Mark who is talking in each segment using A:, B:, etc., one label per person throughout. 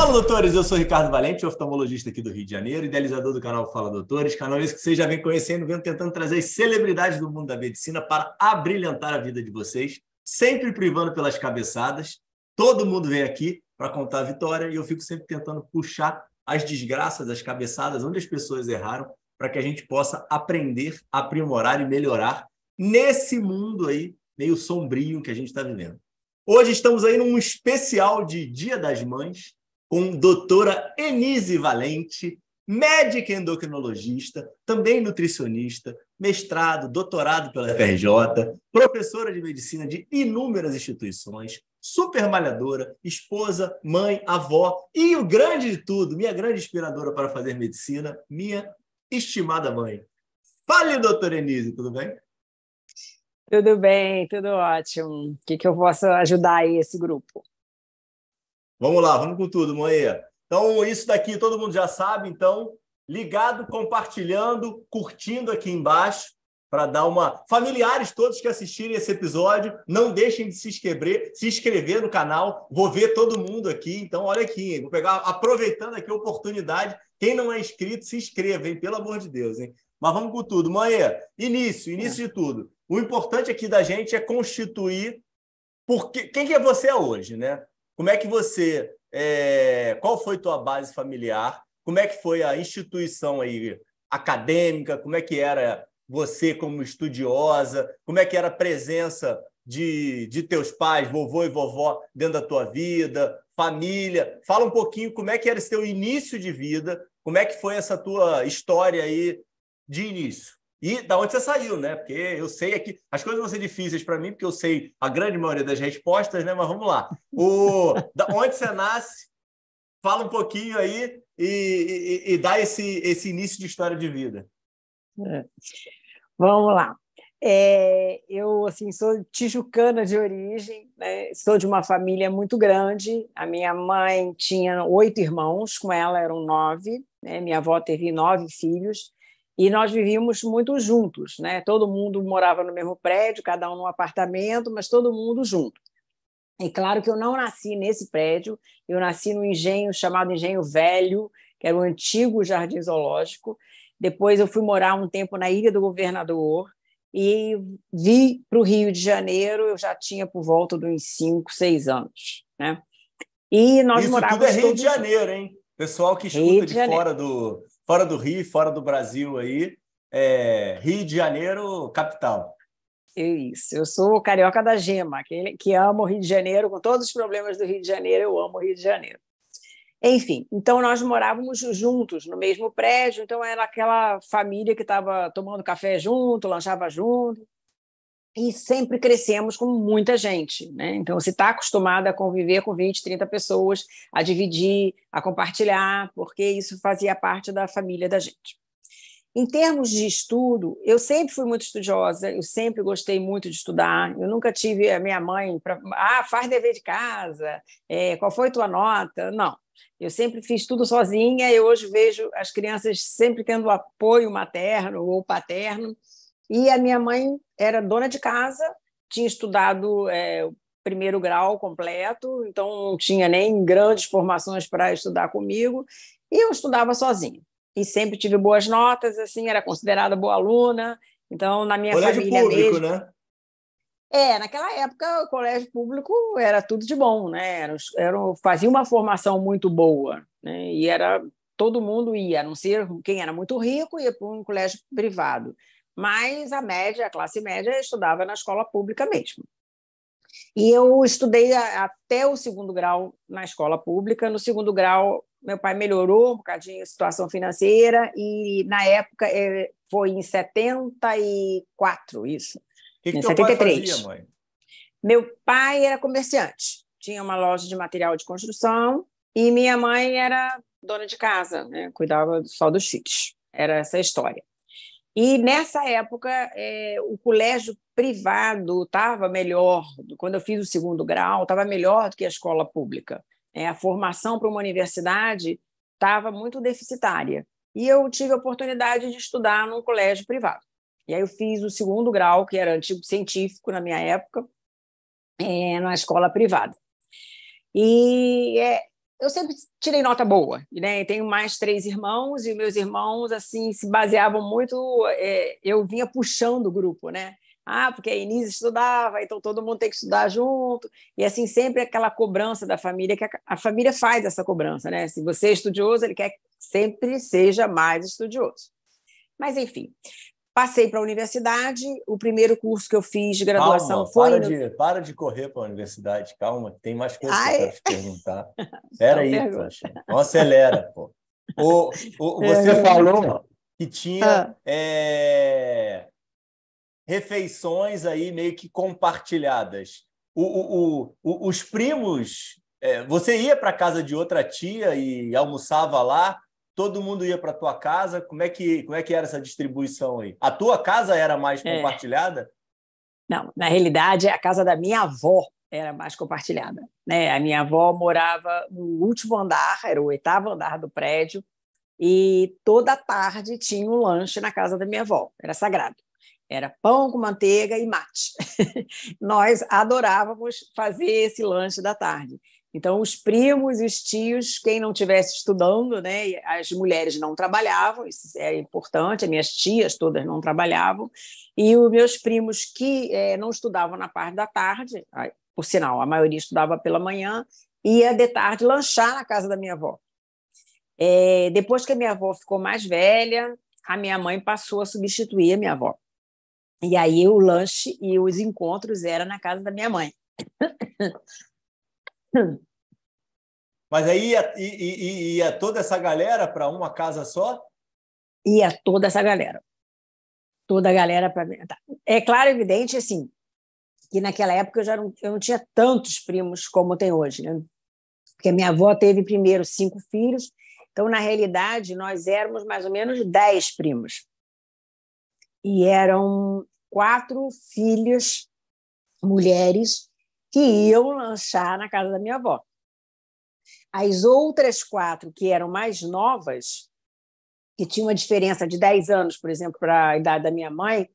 A: Fala, doutores! Eu sou Ricardo Valente, oftalmologista aqui do Rio de Janeiro, idealizador do canal Fala Doutores, canal esse que vocês já vêm conhecendo, vem tentando trazer as celebridades do mundo da medicina para abrilhantar a vida de vocês, sempre privando pelas cabeçadas. Todo mundo vem aqui para contar a vitória e eu fico sempre tentando puxar as desgraças, as cabeçadas, onde as pessoas erraram, para que a gente possa aprender, aprimorar e melhorar nesse mundo aí meio sombrio que a gente está vivendo. Hoje estamos aí num especial de Dia das Mães, com doutora Enise Valente, médica endocrinologista, também nutricionista, mestrado, doutorado pela FRJ, professora de medicina de inúmeras instituições, super malhadora, esposa, mãe, avó e o grande de tudo, minha grande inspiradora para fazer medicina, minha estimada mãe. Fale, doutora Enise, tudo bem?
B: Tudo bem, tudo ótimo. O que eu posso ajudar aí esse grupo?
A: Vamos lá, vamos com tudo, Moê. Então, isso daqui todo mundo já sabe, então, ligado, compartilhando, curtindo aqui embaixo, para dar uma... Familiares todos que assistirem esse episódio, não deixem de se inscrever no canal, vou ver todo mundo aqui, então olha aqui, vou pegar, aproveitando aqui a oportunidade, quem não é inscrito, se inscreva, hein? Pelo amor de Deus, hein? Mas vamos com tudo. Moê, início de tudo. O importante aqui da gente é constituir quem que é você hoje, né? Como é que você... qual foi tua base familiar? Como é que foi a instituição aí acadêmica? Como é que era você como estudiosa? Como é que era a presença de teus pais, vovô e vovó, dentro da tua vida? Família? Fala um pouquinho como é que era esse teu início de vida, como é que foi essa tua história aí de início? E da onde você saiu, né? Porque eu sei aqui... As coisas vão ser difíceis para mim, porque eu sei a grande maioria das respostas, né? Mas vamos lá. Da onde você nasce, fala um pouquinho aí e dá esse início de história de vida.
B: Vamos lá. Eu assim, sou tijucana de origem, né? Sou de uma família muito grande. A minha mãe tinha 8 irmãos, com ela eram 9. Né? Minha avó teve 9 filhos. E nós vivíamos muito juntos, né? Todo mundo morava no mesmo prédio, cada um num apartamento, mas todo mundo junto. E claro que eu não nasci nesse prédio, eu nasci no engenho chamado Engenho Velho, que era o antigo Jardim Zoológico. Depois eu fui morar um tempo na Ilha do Governador e vi para o Rio de Janeiro, eu já tinha por volta de uns 5, 6 anos. Né? E nós
A: Isso
B: morávamos
A: tudo é Rio
B: todos...
A: de Janeiro, hein? Pessoal que escuta de fora do Rio, fora do Brasil aí, Rio de Janeiro, capital.
B: Isso, eu sou carioca da gema, aquele que ama o Rio de Janeiro, com todos os problemas do Rio de Janeiro, eu amo o Rio de Janeiro. Enfim, então nós morávamos juntos no mesmo prédio, então era aquela família que estava tomando café junto, lanchava junto, e sempre crescemos com muita gente, né? Então você está acostumado a conviver com 20, 30 pessoas, a dividir, a compartilhar, porque isso fazia parte da família da gente. Em termos de estudo, eu sempre fui muito estudiosa, eu sempre gostei muito de estudar, eu nunca tive a minha mãe para... faz dever de casa, qual foi tua nota? Não, eu sempre fiz tudo sozinha e hoje vejo as crianças sempre tendo apoio materno ou paterno. E a minha mãe era dona de casa, tinha estudado o primeiro grau completo, então não tinha nem grandes formações para estudar comigo, e eu estudava sozinha. E sempre tive boas notas, assim, era considerada boa aluna. Então, na minha
A: Colégio
B: família
A: público,
B: mesmo...
A: né?
B: Naquela época, o colégio público era tudo de bom, né? Fazia uma formação muito boa, né? E todo mundo ia, a não ser quem era muito rico, ia para um colégio privado. Mas a classe média, estudava na escola pública mesmo. E eu estudei até o segundo grau na escola pública. No segundo grau, meu pai melhorou um bocadinho a situação financeira e, na época, foi em 74, isso.
A: O que
B: Em
A: teu pai
B: 73.
A: fazia, mãe?
B: Meu pai era comerciante, tinha uma loja de material de construção e minha mãe era dona de casa, né? Cuidava só dos filhos. Era essa a história. E, nessa época, o colégio privado estava melhor, quando eu fiz o segundo grau, estava melhor do que a escola pública. A formação para uma universidade estava muito deficitária. E eu tive a oportunidade de estudar num colégio privado. E aí eu fiz o segundo grau, que era antigo científico na minha época, na escola privada. E eu sempre tirei nota boa, né? Tenho mais 3 irmãos e meus irmãos assim se baseavam muito. Eu vinha puxando o grupo, né? Porque a Inês estudava, então todo mundo tem que estudar junto. E assim sempre aquela cobrança da família, que a família faz essa cobrança, né? Se você é estudioso, ele quer que sempre seja mais estudioso. Mas enfim, passei para a universidade. O primeiro curso que eu fiz de graduação
A: Calma,
B: foi
A: para de correr para a universidade. Calma, tem mais coisas que eu quero
B: Ai,
A: te perguntar. Espera
B: então
A: aí,
B: pergunta.
A: poxa. Não acelera, pô. Você falou que tinha
B: Ah,
A: refeições aí meio que compartilhadas. Os primos, você ia para a casa de outra tia e almoçava lá? Todo mundo ia para a tua casa? Como é que era essa distribuição aí? A tua casa era mais
B: é.
A: compartilhada?
B: Não, na realidade, a casa da minha avó era mais compartilhada, né? A minha avó morava no último andar, era o 8º andar do prédio, e toda tarde tinha um lanche na casa da minha avó, era sagrado. Era pão com manteiga e mate. Nós adorávamos fazer esse lanche da tarde. Então, os primos e os tios, quem não estivesse estudando, né, as mulheres não trabalhavam, isso é importante, as minhas tias todas não trabalhavam, e os meus primos que não estudavam na parte da tarde, por sinal, a maioria estudava pela manhã, ia de tarde lanchar na casa da minha avó. Depois que a minha avó ficou mais velha, a minha mãe passou a substituir a minha avó. E aí o lanche e os encontros eram na casa da minha mãe.
A: Mas aí ia toda essa galera para uma casa só?
B: Ia toda essa galera. Toda a galera para mim. É claro, evidente, assim, que naquela época eu não tinha tantos primos como tem hoje, né? Porque a minha avó teve primeiro 5 filhos, então, na realidade, nós éramos mais ou menos 10 primos. E eram 4 filhas, mulheres, que iam lanchar na casa da minha avó. As outras 4, que eram mais novas, que tinham uma diferença de 10 anos, por exemplo, para a idade da minha mãe,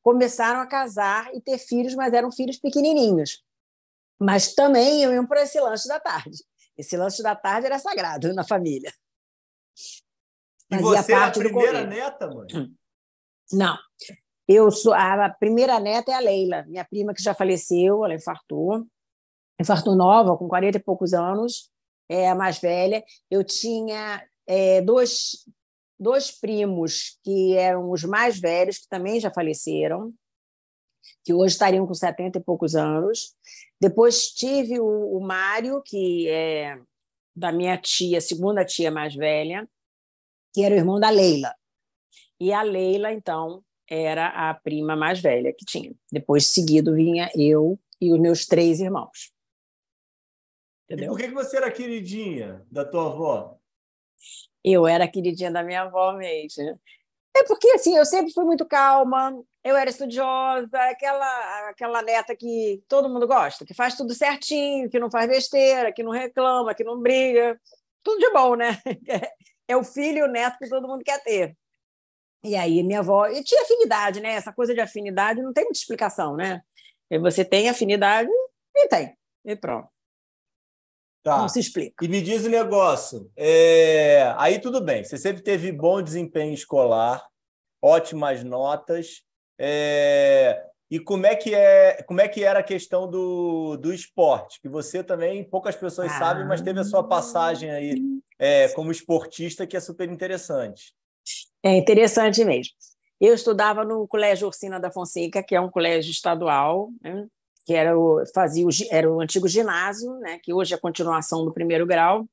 B: começaram a casar e ter filhos, mas eram filhos pequenininhos. Mas também iam para esse lanche da tarde. Esse lanche da tarde era sagrado na família.
A: E
B: Fazia
A: você é a
B: parte do
A: primeira
B: convívio.
A: neta, mãe?
B: Não. Eu sou a primeira neta é a Leila, minha prima que já faleceu, ela infartou nova, com 40 e poucos anos, é a mais velha. Eu tinha dois primos que eram os mais velhos, que também já faleceram, que hoje estariam com 70 e poucos anos. Depois tive o Mário, que é da minha tia, segunda tia mais velha, que era o irmão da Leila. E a Leila, então, era a prima mais velha que tinha. Depois, seguido, vinha eu e os meus 3 irmãos.
A: E
B: Entendeu?
A: por que você era queridinha da tua avó?
B: Eu era a queridinha da minha avó mesmo. É porque, assim, eu sempre fui muito calma, eu era estudiosa, aquela neta que todo mundo gosta, que faz tudo certinho, que não faz besteira, que não reclama, que não briga. Tudo de bom, né? É o filho e o neto que todo mundo quer ter. E aí, minha avó... E tinha afinidade, né? Essa coisa de afinidade não tem muita explicação, né? Você tem afinidade e tem. E pronto. Não se
A: Tá.
B: explica.
A: E me diz o negócio. Aí tudo bem. Você sempre teve bom desempenho escolar, ótimas notas. E como é que era a questão do esporte? Que você também, poucas pessoas sabem, mas teve a sua passagem aí como esportista, que é super interessante.
B: É interessante mesmo. Eu estudava no Colégio Orsina da Fonseca, que é um colégio estadual, né? Que era o antigo ginásio, né? Que hoje é a continuação do primeiro grau.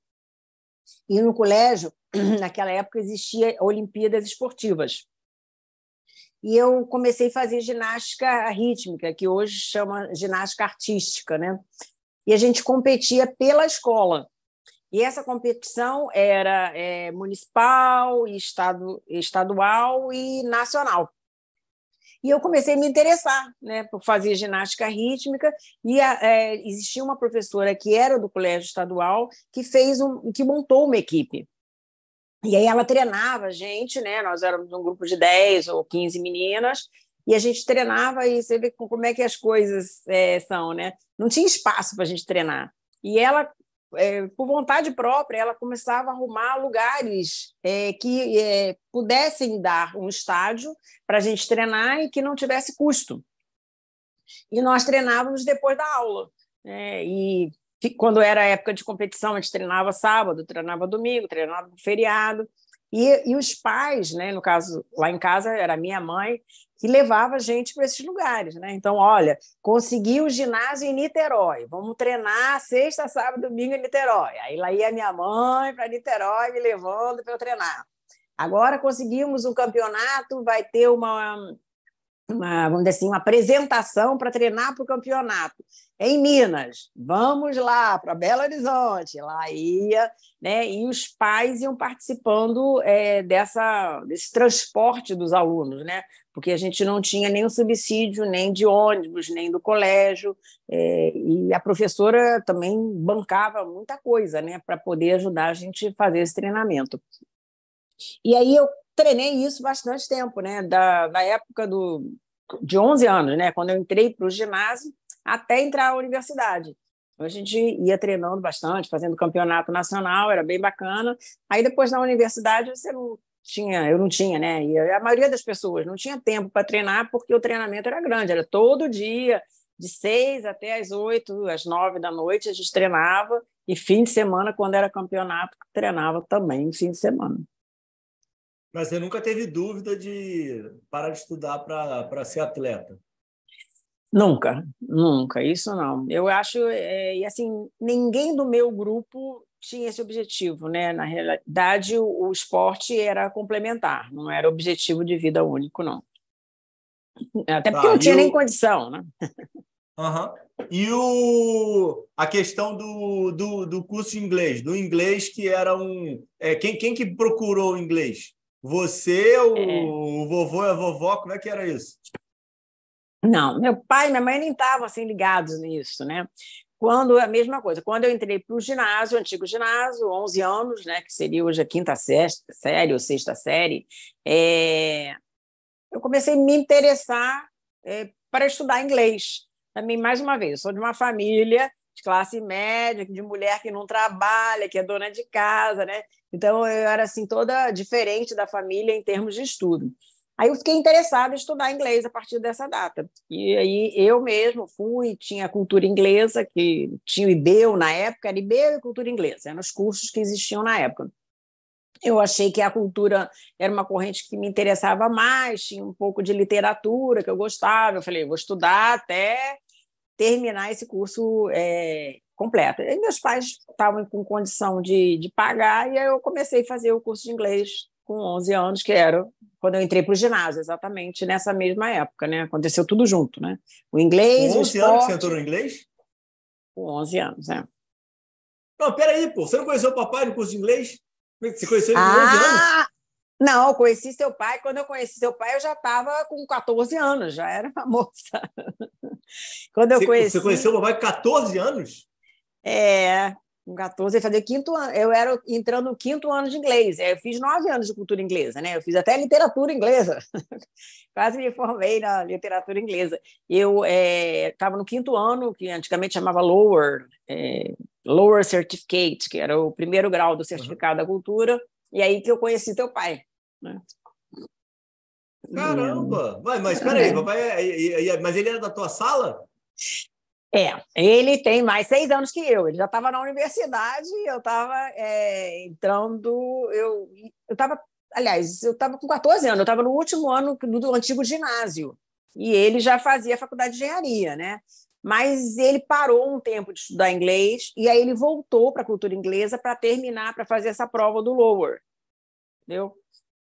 B: E no colégio, naquela época, existia Olimpíadas Esportivas. E eu comecei a fazer ginástica rítmica, que hoje chama ginástica artística, né? E a gente competia pela escola. E essa competição era municipal, estadual e nacional. E eu comecei a me interessar, né, por fazer ginástica rítmica, e existia uma professora que era do colégio estadual que montou uma equipe. E aí ela treinava a gente, né? Nós éramos um grupo de 10 ou 15 meninas, e a gente treinava, e você vê como é que as coisas são, né? Não tinha espaço para a gente treinar. E ela por vontade própria, ela começava a arrumar lugares que pudessem dar um estádio para a gente treinar e que não tivesse custo. E nós treinávamos depois da aula. E quando era época de competição, a gente treinava sábado, treinava domingo, treinava feriado. E os pais, né, no caso, lá em casa, era a minha mãe, que levava a gente para esses lugares. Né? Então, olha, consegui o ginásio em Niterói, vamos treinar sexta, sábado, domingo em Niterói. Aí lá ia minha mãe para Niterói me levando para eu treinar. Agora conseguimos um campeonato, vai ter vamos dizer assim, uma apresentação para treinar para o campeonato em Minas. Vamos lá para Belo Horizonte. Lá ia, né? E os pais iam participando desse transporte dos alunos, né? Porque a gente não tinha nenhum subsídio, nem de ônibus, nem do colégio, e a professora também bancava muita coisa, né? Para poder ajudar a gente a fazer esse treinamento. E aí eu treinei isso bastante tempo, né? Da época de 11 anos, né? Quando eu entrei para o ginásio, até entrar à universidade. A gente ia treinando bastante, fazendo campeonato nacional, era bem bacana. Aí depois na universidade eu não tinha, né? E a maioria das pessoas não tinha tempo para treinar porque o treinamento era grande, era todo dia, de 6 até às 8, às 9 da noite a gente treinava, e fim de semana, quando era campeonato, treinava também fim de semana.
A: Mas você nunca teve dúvida de parar de estudar para ser atleta?
B: Nunca, nunca, isso não. Eu acho, e assim, ninguém do meu grupo tinha esse objetivo, né? Na realidade, o esporte era complementar, não era objetivo de vida único, não. Até porque não tinha nem condição, né?
A: Uhum. E a questão do curso de inglês, do inglês que era quem que procurou o inglês? Você, o vovô e a vovó, como é que era isso?
B: Não, meu pai e minha mãe nem estavam assim ligados nisso, né? A mesma coisa, quando eu entrei para o ginásio, antigo ginásio, 11 anos, né, que seria hoje a quinta série ou sexta série, eu comecei a me interessar para estudar inglês. Também, mais uma vez, eu sou de uma família de classe média, de mulher que não trabalha, que é dona de casa, né? Então, eu era assim, toda diferente da família em termos de estudo. Aí eu fiquei interessada em estudar inglês a partir dessa data. E aí eu mesmo tinha cultura inglesa, que tinha o IBEU na época, era IBEU e cultura inglesa, eram os cursos que existiam na época. Eu achei que a cultura era uma corrente que me interessava mais, tinha um pouco de literatura que eu gostava. Eu falei, vou estudar até terminar esse curso completo. E meus pais estavam com condição de pagar, e aí eu comecei a fazer o curso de inglês com 11 anos, que era quando eu entrei para o ginásio, exatamente nessa mesma época, né? Aconteceu tudo junto, né? O inglês,
A: com 11
B: o esporte...
A: anos que você entrou no inglês?
B: Com 11 anos, é.
A: Não, peraí, pô. Você não conheceu o papai no curso de inglês? Você conheceu ele com 11 anos?
B: Não, eu conheci seu pai. Quando eu conheci seu pai, eu já estava com 14 anos, já era uma moça. Quando eu conheci...
A: Você conheceu o papai com 14 anos?
B: Com 14, eu fazia quinto ano. Eu era entrando no quinto ano de inglês. Eu fiz 9 anos de cultura inglesa, né? Eu fiz até literatura inglesa. Quase me formei na literatura inglesa. Eu estava no quinto ano, que antigamente chamava Lower Certificate, que era o primeiro grau do certificado da cultura, e aí que eu conheci teu pai. Né?
A: Caramba! Mas espera aí, papai, mas ele era da tua sala?
B: Ele tem mais 6 anos que eu. Ele já estava na universidade, eu estava entrando. Eu estava, aliás, eu estava com 14 anos, eu estava no último ano do antigo ginásio. E ele já fazia faculdade de engenharia, né? Mas ele parou um tempo de estudar inglês e aí ele voltou para a cultura inglesa para terminar, para fazer essa prova do Lower, entendeu?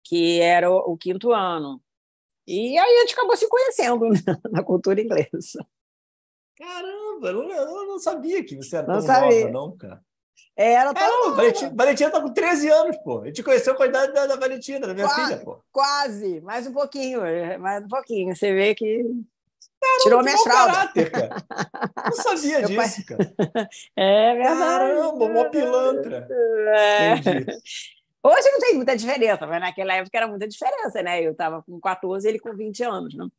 B: Que era o quinto ano. E aí a gente acabou se conhecendo na cultura inglesa.
A: Caramba, eu não sabia que você era
B: não
A: tão
B: sabia.
A: nova, não, cara.
B: Era
A: Caramba, Valentina tá com 13 anos, pô. A gente conheceu com a idade da Valentina, da minha filha, pô.
B: Quase, mais um pouquinho. Você vê que
A: Caramba,
B: tirou minha fralda.
A: Caráter, cara. Não sabia disso, cara.
B: É verdade.
A: Caramba, uma pilantra. Entendi.
B: Hoje não tem muita diferença, mas naquela época era muita diferença, né? Eu estava com 14, ele com 20 anos. Não?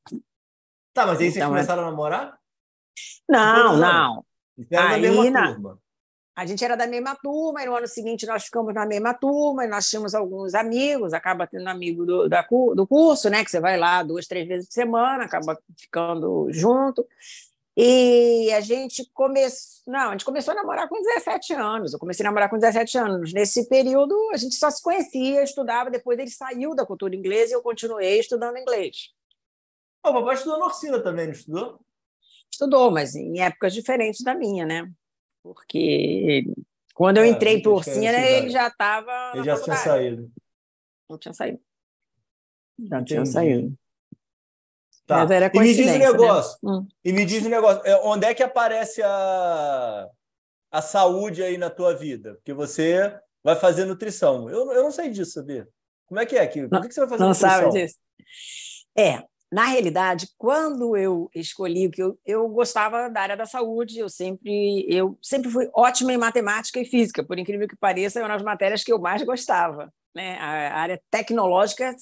A: Tá, mas aí vocês começaram a namorar?
B: Não.
A: Era na mesma turma.
B: A gente era da mesma turma, e no ano seguinte nós ficamos na mesma turma, e nós tínhamos alguns amigos, acaba tendo amigo do curso, né? Que você vai lá 2, 3 vezes por semana, acaba ficando junto. E a gente começou. Não, a gente começou a namorar com 17 anos. Eu comecei a namorar com 17 anos. Nesse período, a gente só se conhecia, estudava. Depois ele saiu da cultura inglesa e eu continuei estudando inglês.
A: O papai estudou na Orsina também, não estudou?
B: Estudou, mas em épocas diferentes da minha, né? Porque quando eu entrei para o Orsina, ele já estava
A: Ele
B: na
A: já tinha
B: faculdade.
A: saído.
B: Não tinha saído. Já tinha
A: Entendi.
B: saído.
A: Tá.
B: Mas era
A: E me diz um
B: coincidência,
A: negócio.
B: né?
A: E me diz um negócio. Onde é que aparece a saúde aí na tua vida? Porque você vai fazer nutrição. Eu não sei disso, sabia? Como é que é aqui? Por que você vai fazer
B: Não
A: nutrição?
B: sabe disso? Na realidade, quando eu escolhi o que eu gostava da área da saúde, eu sempre fui ótima em matemática e física, por incrível que pareça, é uma das matérias que eu mais gostava, né? A área tecnológica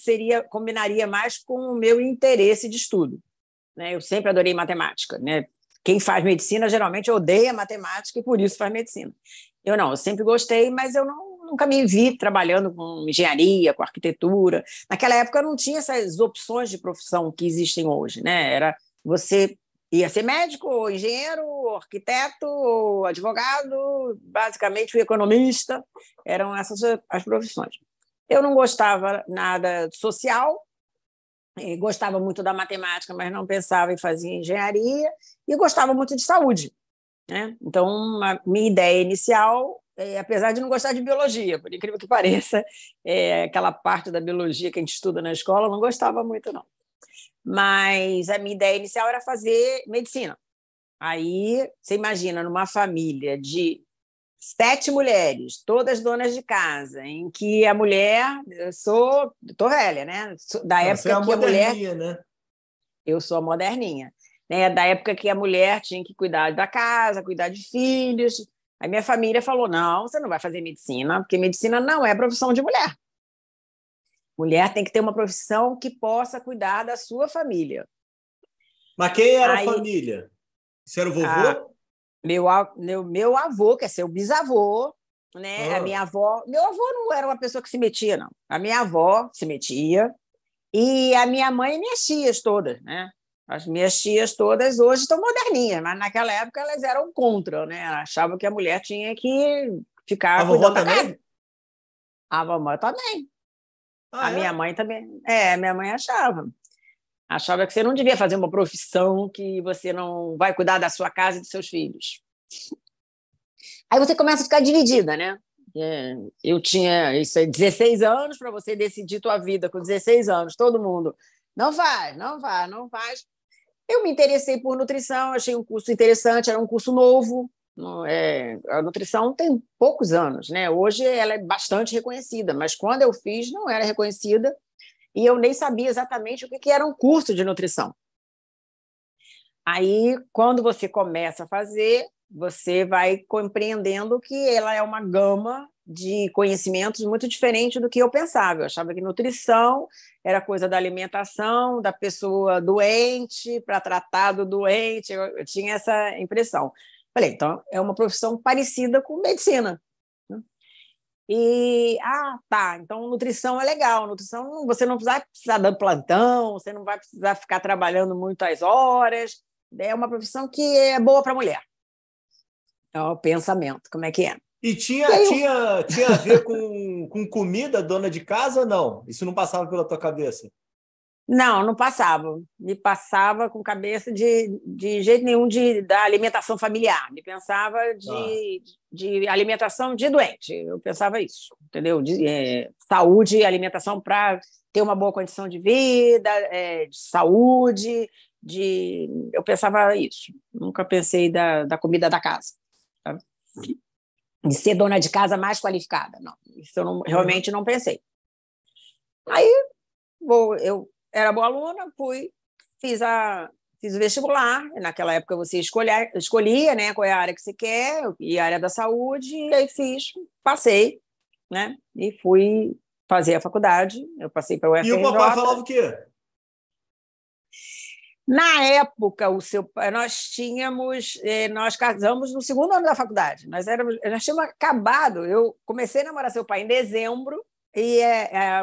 B: combinaria mais com o meu interesse de estudo, né? Eu sempre adorei matemática, né? Quem faz medicina geralmente odeia matemática e por isso faz medicina. Eu sempre gostei, mas nunca me vi trabalhando com engenharia, com arquitetura. Naquela época não tinha essas opções de profissão que existem hoje, né? Era você ia ser médico, ou engenheiro, ou arquiteto, ou advogado, basicamente o economista, eram essas as profissões. Eu não gostava nada de social, gostava muito da matemática, mas não pensava em fazer engenharia, e gostava muito de saúde, né? Então, a minha ideia inicial, apesar de não gostar de biologia, por incrível que pareça, aquela parte da biologia que a gente estuda na escola, eu não gostava muito, não. Mas a minha ideia inicial era fazer medicina. Aí, você imagina, numa família de 7 mulheres, todas donas de casa, em que a mulher... Estou velha, né? Da época
A: você é a
B: que a mulher...
A: moderninha, né?
B: Eu sou a moderninha. Né, da época que a mulher tinha que cuidar da casa, cuidar de filhos. Aí minha família falou, não, você não vai fazer medicina, porque medicina não é profissão de mulher. Mulher tem que ter uma profissão que possa cuidar da sua família.
A: Mas quem era a
B: Aí,
A: família? Você era o vovô?
B: meu avô, que é seu bisavô, né? A minha avó... Meu avô não era uma pessoa que se metia, não. A minha avó se metia e a minha mãe e minhas tias todas, né? As minhas tias todas hoje estão moderninhas, mas naquela época elas eram contra, né? Achavam que a mulher tinha que ficar
A: A vovó
B: cuidando da
A: também?
B: casa. A mamãe também.
A: Ah,
B: A minha
A: é?
B: mãe também. Minha mãe achava. Achava que você não devia fazer uma profissão que você não vai cuidar da sua casa e dos seus filhos. Aí você começa a ficar dividida, né? Eu tinha 16 anos para você decidir tua vida com 16 anos. Todo mundo, não faz, não faz, não faz. Eu me interessei por nutrição, achei um curso interessante, era um curso novo. A nutrição tem poucos anos, né? Hoje ela é bastante reconhecida, mas quando eu fiz não era reconhecida e eu nem sabia exatamente o que era um curso de nutrição. Aí, quando você começa a fazer, você vai compreendendo que ela é uma gama de conhecimentos muito diferente do que eu pensava. Eu achava que nutrição era coisa da alimentação, da pessoa doente, para tratar do doente. Eu tinha essa impressão. Falei, então, é uma profissão parecida com medicina. Tá, então nutrição é legal. Nutrição, você não vai precisar dar plantão, você não vai precisar ficar trabalhando muitas horas. É uma profissão que é boa para a mulher. É o pensamento, como é que é?
A: E tinha a ver com comida, dona de casa ou não? Isso não passava pela tua cabeça?
B: Não passava. Me passava com cabeça de jeito nenhum da alimentação familiar. Me pensava de alimentação de doente. Eu pensava isso, entendeu? Saúde e alimentação para ter uma boa condição de vida, de saúde. Eu pensava isso. Nunca pensei da comida da casa. Tá? De ser dona de casa mais qualificada. Não, isso eu realmente não pensei. Aí, eu era boa aluna, fiz o vestibular. Naquela época você escolhia, né, qual é a área que você quer, e a área da saúde, e aí passei, né, e fui fazer a faculdade. Eu passei para o
A: E o
B: UFRJ.
A: papai falava o quê?
B: Na época, nós casamos no segundo ano da faculdade. Nós tínhamos acabado. Eu comecei a namorar seu pai em dezembro e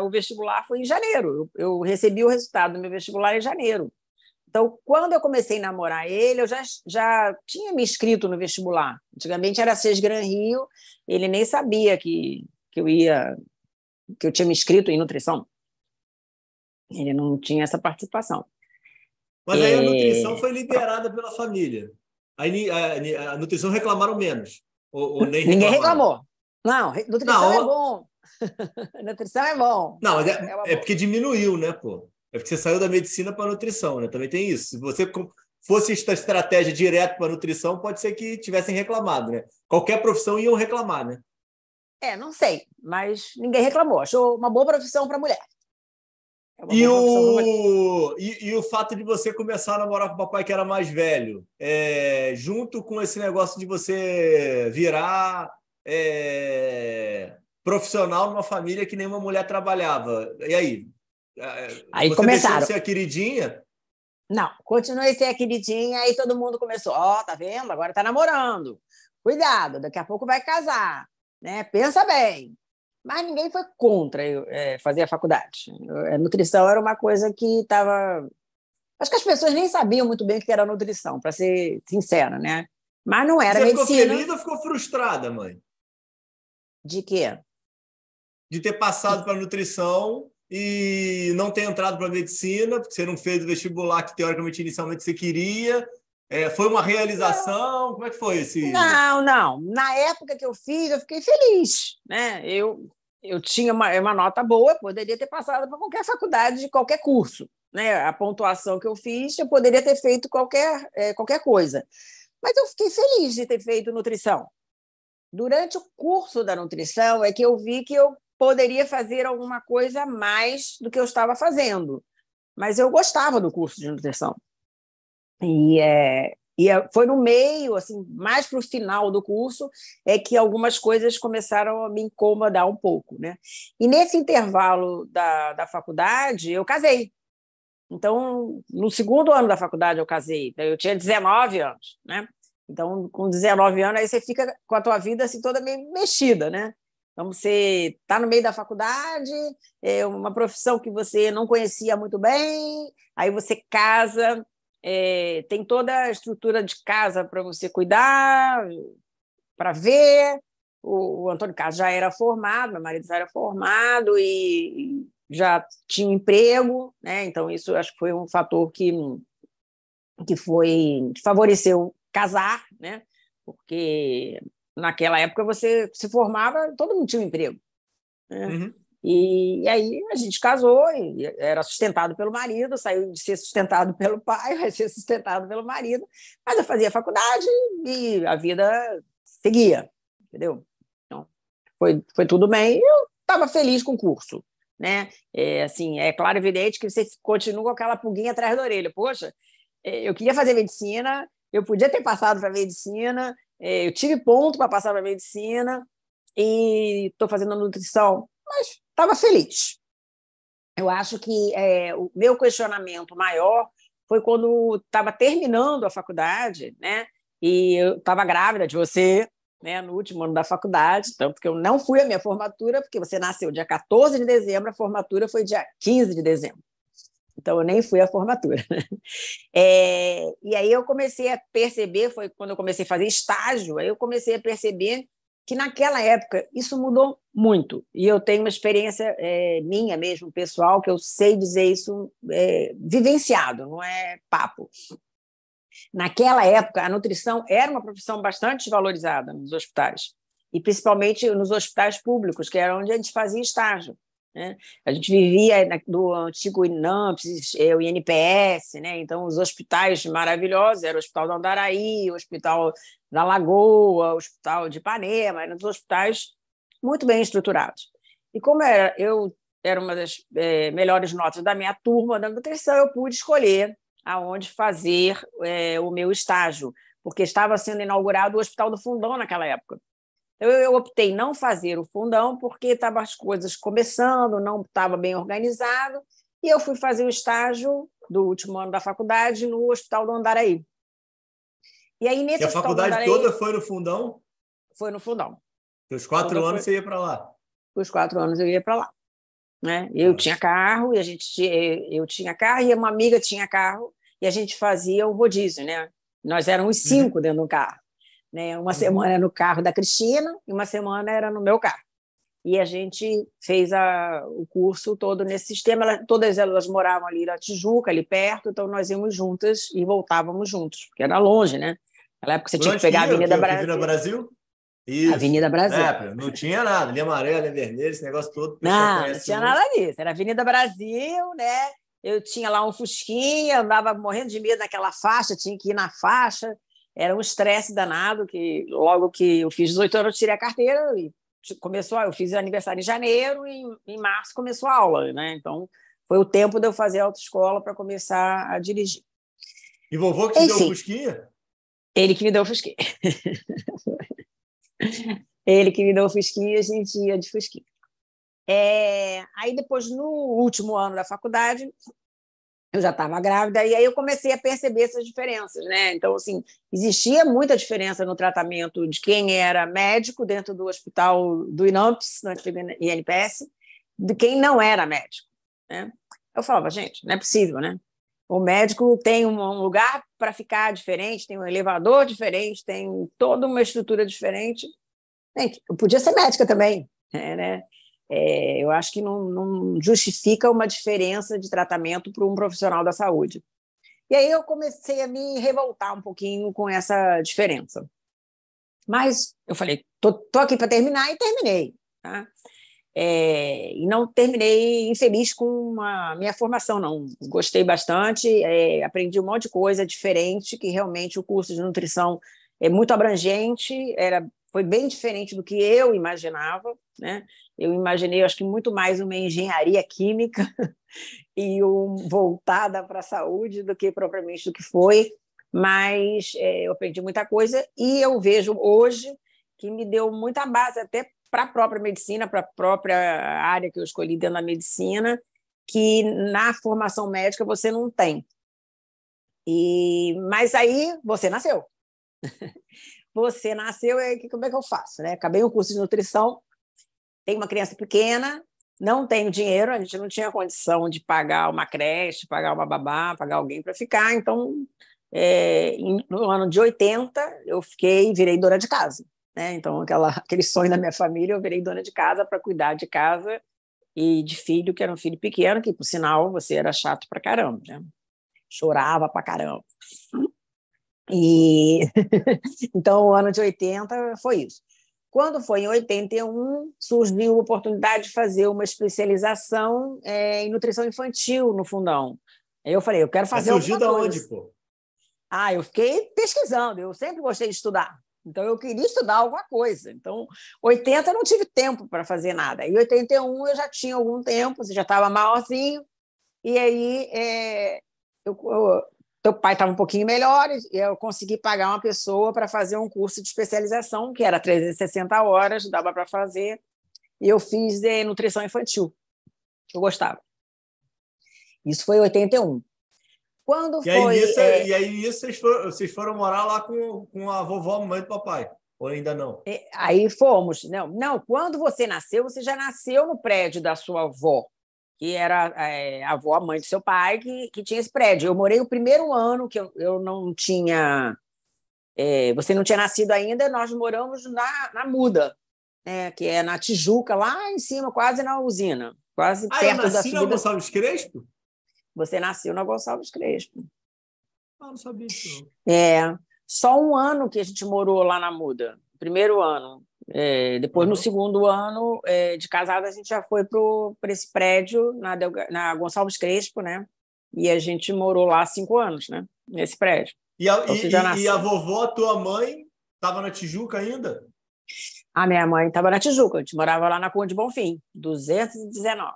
B: o vestibular foi em janeiro. Eu recebi o resultado do meu vestibular em janeiro. Então, quando eu comecei a namorar ele, eu já tinha me inscrito no vestibular. Antigamente era Sesgran Rio, ele nem sabia que eu tinha me inscrito em nutrição. Ele não tinha essa participação.
A: Mas aí a nutrição foi liberada pela família. Aí a nutrição reclamaram menos. Ou nem reclamaram.
B: Ninguém reclamou. Não, nutrição é bom. Nutrição é bom.
A: Não, mas é porque diminuiu, né, pô? É porque você saiu da medicina para a nutrição, né? Também tem isso. Se você fosse esta estratégia direto para a nutrição, pode ser que tivessem reclamado, né? Qualquer profissão iam reclamar, né?
B: Não sei, mas ninguém reclamou. Achou uma boa profissão para mulher.
A: E o fato de você começar a namorar com o papai que era mais velho, junto com esse negócio de você virar profissional numa família que nenhuma mulher trabalhava. E aí?
B: Aí
A: você
B: começaram.
A: deixou de ser a queridinha?
B: Não, continuei a ser a queridinha, aí todo mundo começou, tá vendo? Agora tá namorando. Cuidado, daqui a pouco vai casar, né? Pensa bem. Mas ninguém foi contra eu fazer a faculdade. A nutrição era uma coisa que estava... Acho que as pessoas nem sabiam muito bem o que era nutrição, para ser sincera, né? Mas não era medicina.
A: Você ficou feliz ou ficou frustrada, mãe?
B: De quê?
A: De ter passado para a nutrição e não ter entrado para a medicina, porque você não fez o vestibular que, teoricamente, inicialmente você queria. Foi uma realização? Como é que foi esse...
B: Não. Na época que eu fiz, eu fiquei feliz, né? Eu tinha uma nota boa, poderia ter passado para qualquer faculdade de qualquer curso, né? A pontuação que eu fiz, eu poderia ter feito qualquer coisa. Mas eu fiquei feliz de ter feito nutrição. Durante o curso da nutrição é que eu vi que eu poderia fazer alguma coisa a mais do que eu estava fazendo. Mas eu gostava do curso de nutrição. E foi no meio, assim, mais para o final do curso, que algumas coisas começaram a me incomodar um pouco, né? E nesse intervalo da faculdade, eu casei. Então, no segundo ano da faculdade, eu casei. Eu tinha 19 anos, né? Então, com 19 anos, aí você fica com a tua vida assim, toda meio mexida, né? Então, você está no meio da faculdade, uma profissão que você não conhecia muito bem, aí você casa... tem toda a estrutura de casa para você cuidar, para ver. O Antônio Carlos já era formado, meu marido já era formado e já tinha emprego, né? Então isso acho que foi um fator que favoreceu casar, né? Porque naquela época você se formava, todo mundo tinha um emprego, né?
A: Uhum.
B: E aí a gente casou, e era sustentado pelo marido, saiu de ser sustentado pelo pai, vai ser sustentado pelo marido, mas eu fazia faculdade e a vida seguia, entendeu? Então, foi tudo bem, eu estava feliz com o curso, né? Assim, é claro, evidente que você continua com aquela pulguinha atrás da orelha. Poxa, eu queria fazer medicina, eu podia ter passado para medicina, eu tive ponto para passar para medicina e estou fazendo nutrição, mas estava feliz. Eu acho que o meu questionamento maior foi quando estava terminando a faculdade, né? E eu estava grávida de você, né? No último ano da faculdade, tanto que eu não fui à minha formatura, porque você nasceu dia 14 de dezembro, a formatura foi dia 15 de dezembro. Então, eu nem fui à formatura. E aí eu comecei a perceber, foi quando eu comecei a fazer estágio, aí eu comecei a perceber que naquela época isso mudou muito. E eu tenho uma experiência minha mesmo, pessoal, que eu sei dizer isso vivenciado, não é papo. Naquela época, a nutrição era uma profissão bastante valorizada nos hospitais, e principalmente nos hospitais públicos, que era onde a gente fazia estágio, né? A gente vivia do antigo INAMPS, o INPS, né? Então, os hospitais maravilhosos, era o Hospital do Andaraí, o Hospital da Lagoa, o Hospital de Ipanema, eram os hospitais muito bem estruturados. E como eu era uma das melhores notas da minha turma da nutrição, eu pude escolher aonde fazer o meu estágio, porque estava sendo inaugurado o Hospital do Fundão naquela época. Eu optei não fazer o Fundão porque estavam as coisas começando, não estava bem organizado, E eu fui fazer o estágio do último ano da faculdade no Hospital do Andaraí. E aí, nesse
A: E a
B: Hospital do
A: faculdade
B: Andaraí,
A: toda foi no Fundão?
B: foi no Fundão.
A: Os 4 anos você ia para lá?
B: Os 4 anos eu ia para lá. Né? Eu
A: Nossa.
B: tinha carro, eu tinha carro, e uma amiga tinha carro, e a gente fazia o rodízio. Né? Nós éramos 5 dentro do carro. Né? Uma semana era no carro da Cristina e uma semana era no meu carro. E a gente fez o curso todo nesse sistema. Todas elas moravam ali na Tijuca, ali perto, então nós íamos juntas e voltávamos juntos, porque era longe, né? Naquela época você
A: Por
B: tinha que
A: onde
B: pegar a
A: ia?
B: Avenida
A: Que Vila
B: Brasil.
A: Brasil? Isso.
B: Avenida Brasil.
A: Não tinha nada. Linha amarela, linha vermelha, esse negócio todo que o pessoal
B: Não
A: conhece
B: tinha
A: hoje.
B: nada disso. Era Avenida Brasil, né? Eu tinha lá um fusquinha, andava morrendo de medo naquela faixa, tinha que ir na faixa. Era um estresse danado, que logo que eu fiz 18 anos, eu tirei a carteira e eu fiz aniversário em janeiro e em março começou a aula, né? Então, foi o tempo de eu fazer autoescola para começar a dirigir.
A: E vovô que te deu o fusquinha?
B: Ele que me deu o fusquinha. Ele que me deu o fusquinha, a gente ia de fusquinha. Aí depois, no último ano da faculdade, eu já estava grávida, e aí eu comecei a perceber essas diferenças, né? Então, assim, existia muita diferença no tratamento de quem era médico dentro do hospital do INAMPS, no antigo INPS, de quem não era médico, né? Eu falava, gente, não é possível, né? O médico tem um lugar para ficar diferente, tem um elevador diferente, tem toda uma estrutura diferente. Gente, eu podia ser médica também, né? Eu acho que não justifica uma diferença de tratamento para um profissional da saúde. E aí eu comecei a me revoltar um pouquinho com essa diferença. Mas eu falei, tô aqui para terminar, e terminei. Tá? E não terminei infeliz com a minha formação, não. Gostei bastante, aprendi um monte de coisa diferente, que realmente o curso de nutrição é muito abrangente, foi bem diferente do que eu imaginava, né? Eu imaginei, acho que muito mais uma engenharia química e voltada para a saúde do que propriamente do que foi, mas eu aprendi muita coisa e eu vejo hoje que me deu muita base até para a própria medicina, para a própria área que eu escolhi dentro da medicina, que na formação médica você não tem. Mas aí você nasceu. Você nasceu, e como é que eu faço? Né? Acabei o curso de nutrição, tenho uma criança pequena, não tenho dinheiro, a gente não tinha condição de pagar uma creche, pagar uma babá, pagar alguém para ficar, então, no ano de 80, eu virei dona de casa. Né? Então, aquele sonho da minha família, eu virei dona de casa para cuidar de casa e de filho, que era um filho pequeno, que, por sinal, você era chato para caramba, né? Chorava para caramba. Então, o ano de 80 foi isso. Quando foi em 81, surgiu a oportunidade de fazer uma especialização em nutrição infantil no Fundão. Aí eu falei, eu quero fazer alguma coisa.
A: Surgiu da onde, pô?
B: Eu fiquei pesquisando, eu sempre gostei de estudar. Então, eu queria estudar alguma coisa. Então, 80 eu não tive tempo para fazer nada. Em 81 eu já tinha algum tempo, já estava maiorzinho, e aí teu pai estava um pouquinho melhor e eu consegui pagar uma pessoa para fazer um curso de especialização, que era 360 horas, dava para fazer, e eu fiz nutrição infantil, que eu gostava. Isso foi em 81. Quando
A: e
B: foi...
A: aí nisso vocês foram morar lá com a vovó, mãe do papai? Ou ainda não?
B: Aí fomos. Não, quando você nasceu, você já nasceu no prédio da sua avó, que era a avó, a mãe do seu pai, que tinha esse prédio. Eu morei o primeiro ano que eu não tinha... você não tinha nascido ainda, nós moramos na Muda, que é na Tijuca, lá em cima, quase na usina, quase perto
A: eu nasci
B: da subida.
A: Na Gonçalves Crespo?
B: Você nasceu na Gonçalves Crespo.
A: Não sabia disso.
B: Só um ano que a gente morou lá na Muda, primeiro ano. Depois, no segundo ano de casada, a gente já foi para esse prédio na Gonçalves Crespo, né? E a gente morou lá 5 anos, né? Nesse prédio.
A: E a vovó, a tua mãe, estava na Tijuca ainda?
B: A minha mãe estava na Tijuca, a gente morava lá na Conde Bonfim, 219.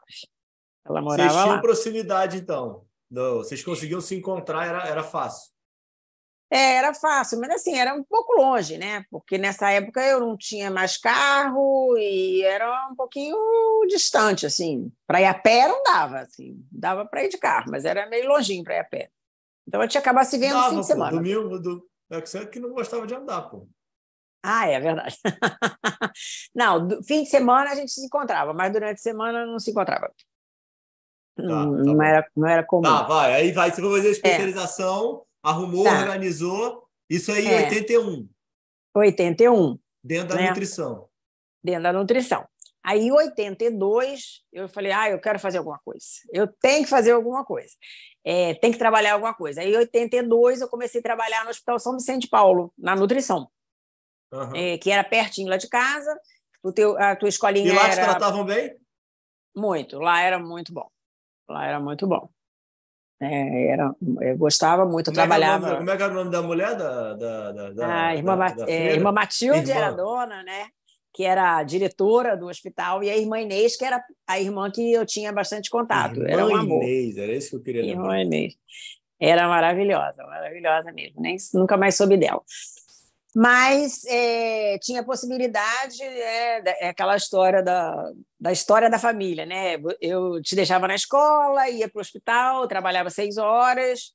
B: Ela morava lá.
A: Vocês tinham proximidade, então? Vocês conseguiam se encontrar, era fácil?
B: Era fácil, mas assim, era um pouco longe, né? Porque nessa época eu não tinha mais carro e era um pouquinho distante, assim. Para ir a pé não dava, assim. Dava para ir de carro, mas era meio longinho para ir a pé. Então a gente acabava se vendo no fim
A: Dava,
B: de
A: pô.
B: semana.
A: Domingo, é que você que não gostava de andar, pô.
B: Ah, é verdade. Não, fim de semana a gente se encontrava, mas durante a semana não se encontrava.
A: Tá
B: Não
A: bom.
B: era, não era
A: Tá,
B: comum.
A: vai. Aí vai, você vai fazer a
B: É,
A: especialização, arrumou,
B: tá.
A: organizou. Isso aí em
B: É,
A: 81,
B: 81,
A: dentro da
B: né?
A: nutrição.
B: Dentro da nutrição. Aí, em 82, eu falei, eu quero fazer alguma coisa. Eu tenho que fazer alguma coisa. Tem que trabalhar alguma coisa. Aí, em 82, eu comecei a trabalhar no Hospital São Vicente de Paulo, na nutrição,
A: Uhum.
B: que era pertinho lá de casa. A tua
A: E
B: escolinha
A: lá te
B: era
A: tratavam bem?
B: muito, lá era muito bom. Lá era muito bom. Eu gostava muito, eu trabalhava.
A: Como é que era o nome da mulher
B: A irmã,
A: da
B: irmã
A: freira?
B: Matilde era a
A: Irmã.
B: dona, né? Que era a diretora do hospital, e a irmã Inês, que era a irmã que eu tinha bastante contato. Era
A: Irmã
B: um amor.
A: Inês, era isso que eu queria lembrar.
B: Irmã Inês. Era maravilhosa, maravilhosa mesmo. Nunca mais soube dela. Mas tinha possibilidade, aquela história da história da família, né? Eu te deixava na escola, ia para o hospital, trabalhava 6 horas.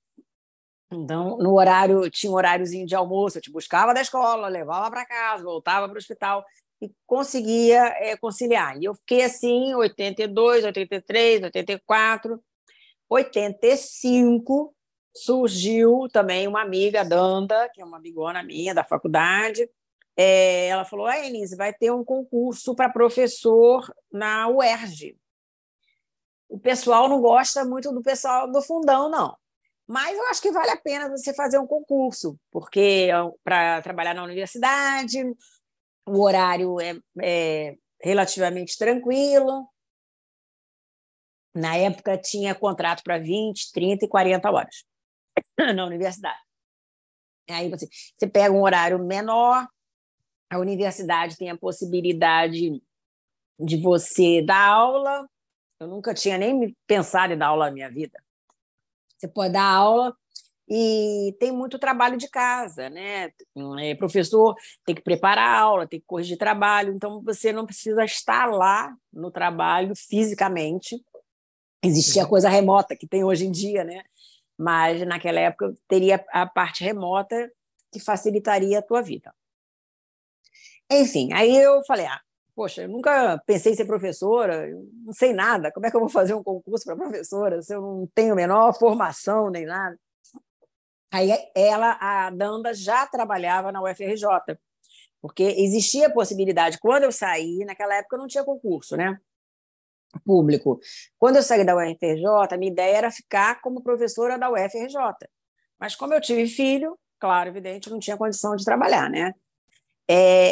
B: Então, no horário, tinha um horáriozinho de almoço, eu te buscava da escola, levava para casa, voltava para o hospital e conseguia conciliar. E eu fiquei assim, 82, 83, 84, 85, surgiu também uma amiga, Danda, que é uma amigona minha da faculdade. Ela falou: Enise, vai ter um concurso para professor na UERJ. O pessoal não gosta muito do pessoal do fundão, não. Mas eu acho que vale a pena você fazer um concurso, porque para trabalhar na universidade, o horário é relativamente tranquilo. Na época, tinha contrato para 20, 30 e 40 horas na universidade. Aí você pega um horário menor, a universidade tem a possibilidade de você dar aula. Eu nunca tinha nem pensado em dar aula na minha vida. Você pode dar aula e tem muito trabalho de casa, né? Professor tem que preparar a aula, tem que corrigir trabalho, então você não precisa estar lá no trabalho fisicamente. Existia a coisa remota que tem hoje em dia, né? Mas naquela época teria a parte remota que facilitaria a tua vida. Enfim, aí eu falei, poxa, eu nunca pensei em ser professora, eu não sei nada, como é que eu vou fazer um concurso para professora se eu não tenho a menor formação nem nada? Aí a Danda já trabalhava na UFRJ, porque existia a possibilidade, quando eu saí, naquela época não tinha concurso, né? Público. Quando eu saí da UFRJ, a minha ideia era ficar como professora da UFRJ. Mas como eu tive filho, claro, evidente, não tinha condição de trabalhar, né?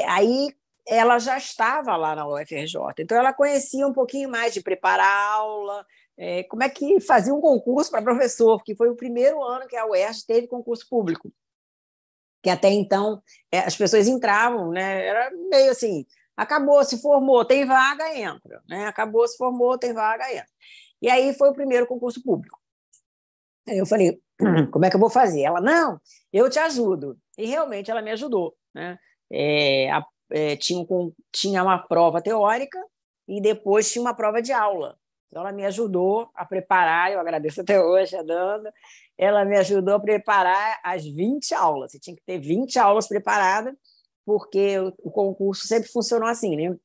B: Aí ela já estava lá na UFRJ, então ela conhecia um pouquinho mais de preparar a aula, como é que fazia um concurso para professor, que foi o primeiro ano que a UERJ teve concurso público, que até então as pessoas entravam, né? Era meio assim, acabou, se formou, tem vaga, entra, né? Acabou, se formou, tem vaga, entra. E aí foi o primeiro concurso público. Aí eu falei, como é que eu vou fazer? Ela, não, eu te ajudo. E realmente ela me ajudou, né? Tinha uma prova teórica e depois tinha uma prova de aula. Então, ela me ajudou a preparar, eu agradeço até hoje a Danda, ela me ajudou a preparar as 20 aulas. Você tinha que ter 20 aulas preparadas, porque o concurso sempre funcionou assim, né?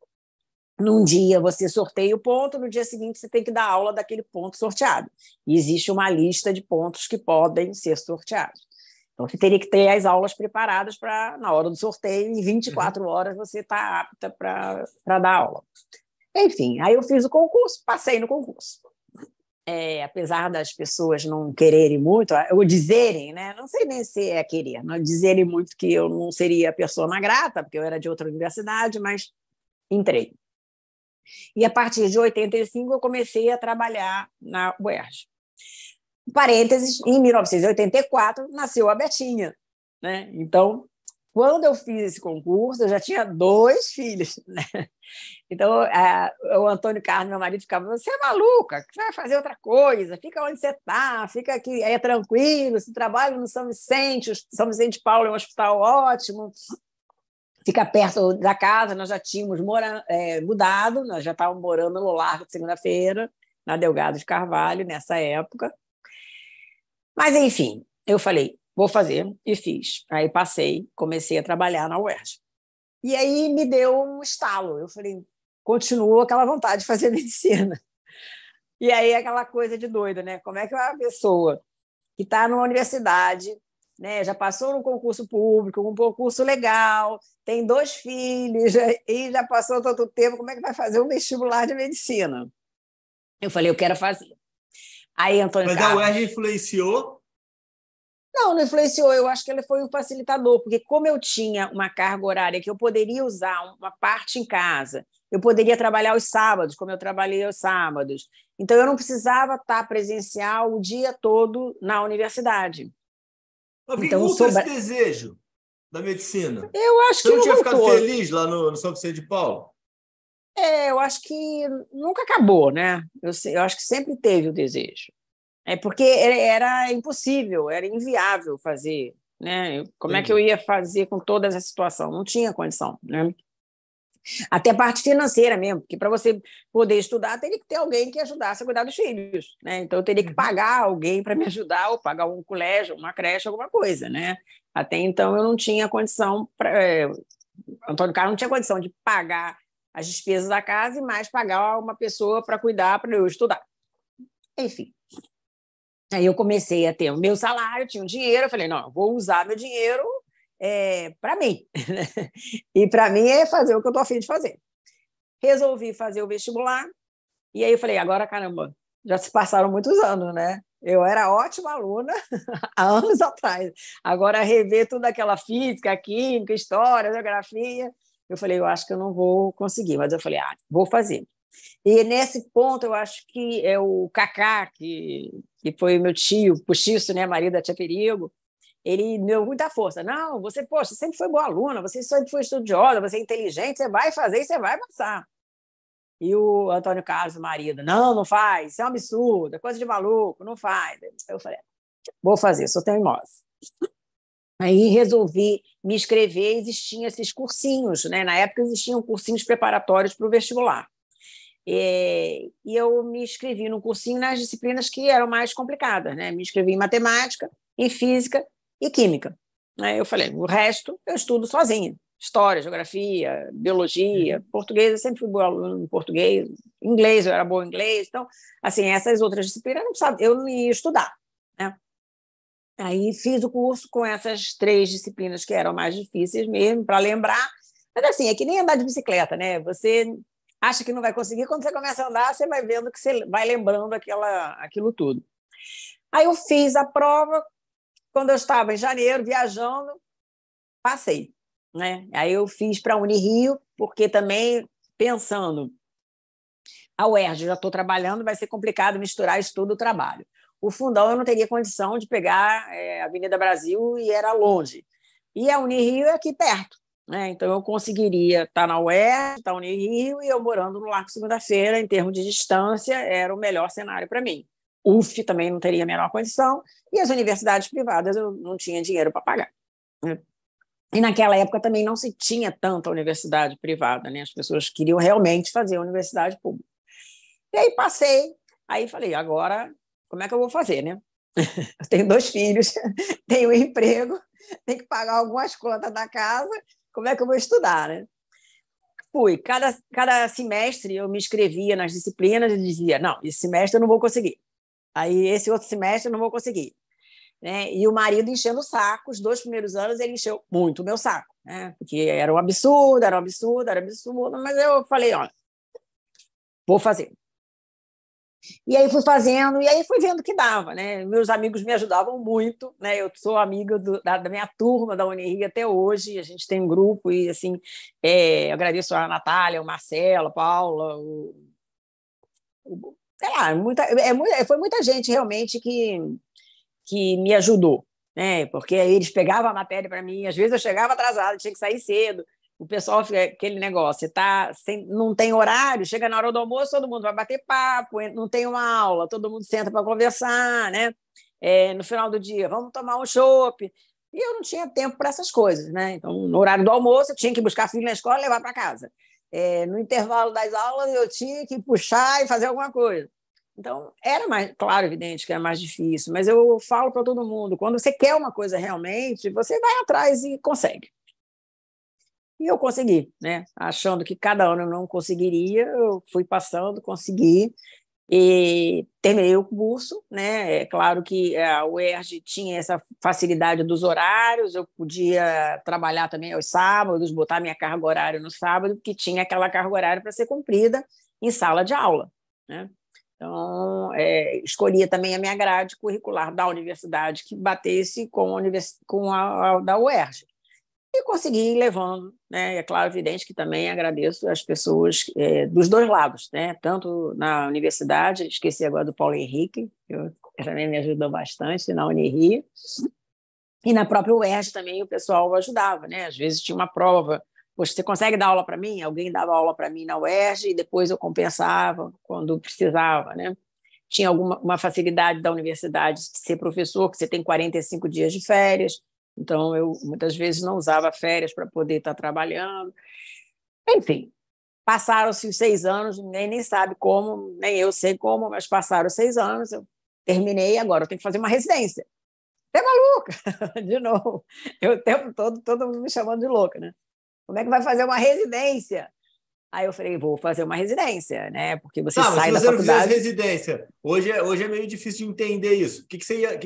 B: Num dia você sorteia o ponto, no dia seguinte você tem que dar aula daquele ponto sorteado. E existe uma lista de pontos que podem ser sorteados. Então, você teria que ter as aulas preparadas para, na hora do sorteio, em 24 horas, você está apta para dar aula. Enfim, aí eu fiz o concurso, passei no concurso. Apesar das pessoas não quererem muito, ou dizerem, né? Não sei nem se é querer, não dizerem muito que eu não seria persona grata, porque eu era de outra universidade, mas entrei. E a partir de 85 eu comecei a trabalhar na UERJ. Parênteses, em 1984 nasceu a Betinha, né? Então Quando eu fiz esse concurso, eu já tinha 2 filhos, né? Então, o Antônio Carlos, meu marido, ficava: você é maluca, você vai fazer outra coisa, fica onde você está, fica aqui, é tranquilo, se trabalha no São Vicente, o São Vicente de Paulo é um hospital ótimo, fica perto da casa. Nós já tínhamos mudado, nós já estávamos morando no Largo de Segunda-feira, na Delgado de Carvalho, nessa época. Mas, enfim, eu falei, vou fazer, e fiz. Aí passei, comecei a trabalhar na UERJ. E aí me deu um estalo. Eu falei, continuo aquela vontade de fazer medicina. E aí aquela coisa de doida, né? Como é que uma pessoa que está numa universidade, né, já passou no concurso público, um concurso legal, tem 2 filhos e já passou tanto tempo, como é que vai fazer um vestibular de medicina? Eu falei, eu quero fazer. Aí, Antônio
A: Mas
B: Carlos...
A: a UERJ influenciou?
B: Não influenciou. Eu acho que ele foi um facilitador, porque como eu tinha uma carga horária que eu poderia usar uma parte em casa, eu poderia trabalhar os sábados, como eu trabalhei aos sábados. Então, eu não precisava estar presencial o dia todo na universidade.
A: Mas
B: Então,
A: voltou esse desejo da medicina?
B: Eu acho
A: Você
B: que
A: não tinha ficado
B: voltou.
A: feliz lá no São Vicente de Paulo?
B: Eu acho que nunca acabou, né? Eu acho que sempre teve o desejo. É porque era impossível, era inviável fazer, né? Como é que eu
A: Entendi.
B: ia fazer com toda essa situação? Não tinha condição, né? Até a parte financeira mesmo, porque para você poder estudar, teria que ter alguém que ajudasse a cuidar dos filhos, né? Então eu teria que pagar alguém para me ajudar, ou pagar um colégio, uma creche, alguma coisa, né? Até então eu não tinha condição, Antônio Carlos não tinha condição de pagar as despesas da casa e mais pagar uma pessoa para cuidar, para eu estudar. Enfim. Aí eu comecei a ter o meu salário, tinha um dinheiro, eu falei, não, eu vou usar meu dinheiro para mim. E para mim é fazer o que eu estou a fim de fazer. Resolvi fazer o vestibular, e aí eu falei, agora, caramba, já se passaram muitos anos, né? Eu era ótima aluna há anos atrás. Agora, rever toda aquela física, química, história, geografia, eu falei, eu acho que eu não vou conseguir. Mas eu falei, vou fazer. E nesse ponto, eu acho que é o Cacá, que foi meu tio, postiço, né, marido da Tia Perigo, ele me deu muita força. Não, você, poxa, sempre foi boa aluna, você sempre foi estudiosa, você é inteligente, você vai fazer e você vai passar. E o Antônio Carlos, o marido, não faz, isso é um absurdo, é coisa de maluco, não faz. Eu falei, vou fazer, sou teimosa. Aí resolvi me inscrever, existiam esses cursinhos, né? Na época existiam cursinhos preparatórios para o vestibular. E eu me inscrevi no cursinho nas disciplinas que eram mais complicadas, né? Me inscrevi em matemática, em física e química. Eu falei, o resto eu estudo sozinha. História, geografia, biologia, português, eu sempre fui boa aluna em português, inglês, eu era boa em inglês. Então, assim, essas outras disciplinas eu não ia estudar, né? Aí fiz o curso com essas 3 disciplinas que eram mais difíceis mesmo, para lembrar. Mas assim, é que nem andar de bicicleta, né? Você acha que não vai conseguir, quando você começa a andar, você vai vendo que você vai lembrando aquilo tudo. Aí eu fiz a prova, quando eu estava em janeiro, viajando, passei, né? Aí eu fiz para a Unirio, porque também pensando, a UERJ, já estou trabalhando, vai ser complicado misturar estudo e trabalho. O fundão eu não teria condição de pegar a Avenida Brasil e era longe. E a Unirio é aqui perto, né? Então eu conseguiria estar na UERJ, estar na Unirio, e eu morando no Largo Segunda-feira, em termos de distância, era o melhor cenário para mim. UF também não teria a menor condição, e as universidades privadas eu não tinha dinheiro para pagar, né? E naquela época também não se tinha tanta universidade privada, né? As pessoas queriam realmente fazer a universidade pública. E aí passei, aí falei, agora como é que eu vou fazer, né? Eu tenho 2 filhos, tenho um emprego, tenho que pagar algumas contas da casa, como é que eu vou estudar, né? Fui, cada semestre eu me inscrevia nas disciplinas e dizia, não, esse semestre eu não vou conseguir. Aí esse outro semestre eu não vou conseguir, né? E o marido enchendo o saco, os 2 primeiros anos ele encheu muito o meu saco, né? Porque era um absurdo, mas eu falei, olha, vou fazer. E aí fui fazendo, e aí fui vendo que dava, né? Meus amigos me ajudavam muito, né? Eu sou amiga da minha turma da Unirio até hoje, a gente tem um grupo e, assim, eu agradeço a Natália, o Marcelo, a Paula, sei lá, foi muita gente realmente que me ajudou. né? Porque aí eles pegavam a matéria para mim, às vezes eu chegava atrasada, tinha que sair cedo. O pessoal fica aquele negócio, não tem horário, chega na hora do almoço, todo mundo vai bater papo, não tem uma aula, todo mundo senta para conversar, né? No final do dia, vamos tomar um chopp. E eu não tinha tempo para essas coisas, né? Então, no horário do almoço, eu tinha que buscar filho na escola e levar para casa. No intervalo das aulas, eu tinha que puxar e fazer alguma coisa. Então, era mais, claro, evidente que era mais difícil, mas eu falo para todo mundo, quando você quer uma coisa realmente, você vai atrás e consegue. E eu consegui, né? Achando que cada ano eu não conseguiria, eu fui passando, consegui, e terminei o curso, né? É claro que a UERJ tinha essa facilidade dos horários, eu podia trabalhar também aos sábados, botar minha carga horária no sábado, porque tinha aquela carga horária para ser cumprida em sala de aula, né? Então, escolhia também a minha grade curricular da universidade que batesse com a da UERJ. E consegui ir levando, né? É claro, evidente que também agradeço as pessoas dos dois lados, né? Tanto na universidade, esqueci agora do Paulo Henrique, que também me ajudou bastante, na Unirio, e na própria UERJ também o pessoal ajudava, né? Às vezes tinha uma prova, poxa, você consegue dar aula para mim? Alguém dava aula para mim na UERJ e depois eu compensava quando precisava, né? Tinha uma facilidade da universidade de ser professor, que você tem 45 dias de férias, então eu muitas vezes não usava férias para poder estar trabalhando. Enfim, passaram-se os 6 anos, ninguém nem sabe como, nem eu sei como, mas passaram os 6 anos, eu terminei, agora eu tenho que fazer uma residência. Você é maluca? De novo. Eu o tempo todo mundo me chamando de louca, né? Como é que vai fazer uma residência? Aí eu falei, vou fazer uma residência, né? Porque você
A: Tá, mas se
B: sai da
A: você não fizesse
B: faculdade.
A: residência, hoje é meio difícil de entender isso. O que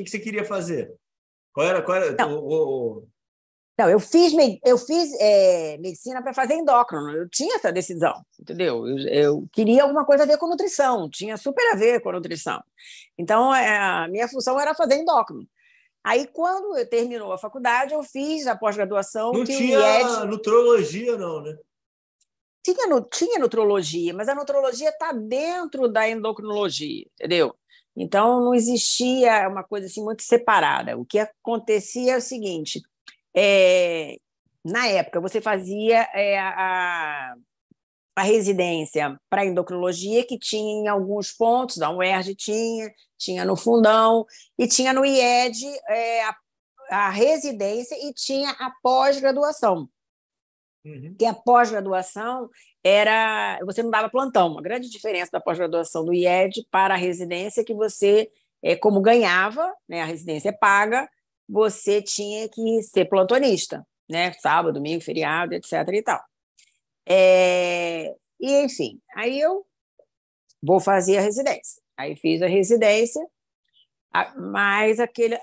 A: você queria fazer? Qual era
B: Não, não, eu fiz medicina para fazer endócrino. Eu tinha essa decisão, entendeu? Eu queria alguma coisa a ver com nutrição, tinha super a ver com nutrição. Então, a minha função era fazer endócrino. Aí, quando eu terminou a faculdade, eu fiz a pós-graduação
A: Não
B: que o IED
A: tinha nutrologia, não, né?
B: tinha nutrologia, mas a nutrologia está dentro da endocrinologia, entendeu? Então, não existia uma coisa assim muito separada. O que acontecia é o seguinte: é, na época, você fazia a residência para endocrinologia, que tinha em alguns pontos, da UERJ tinha no Fundão, e tinha no IED a residência e tinha a pós-graduação.
A: Uhum.
B: Que a pós-graduação você não dava plantão. A grande diferença da pós-graduação do IED para a residência é que você, como ganhava, né, a residência é paga, você tinha que ser plantonista, né, sábado, domingo, feriado, etc. e tal. E, enfim, aí eu vou fazer a residência. Aí fiz a residência, mais aquele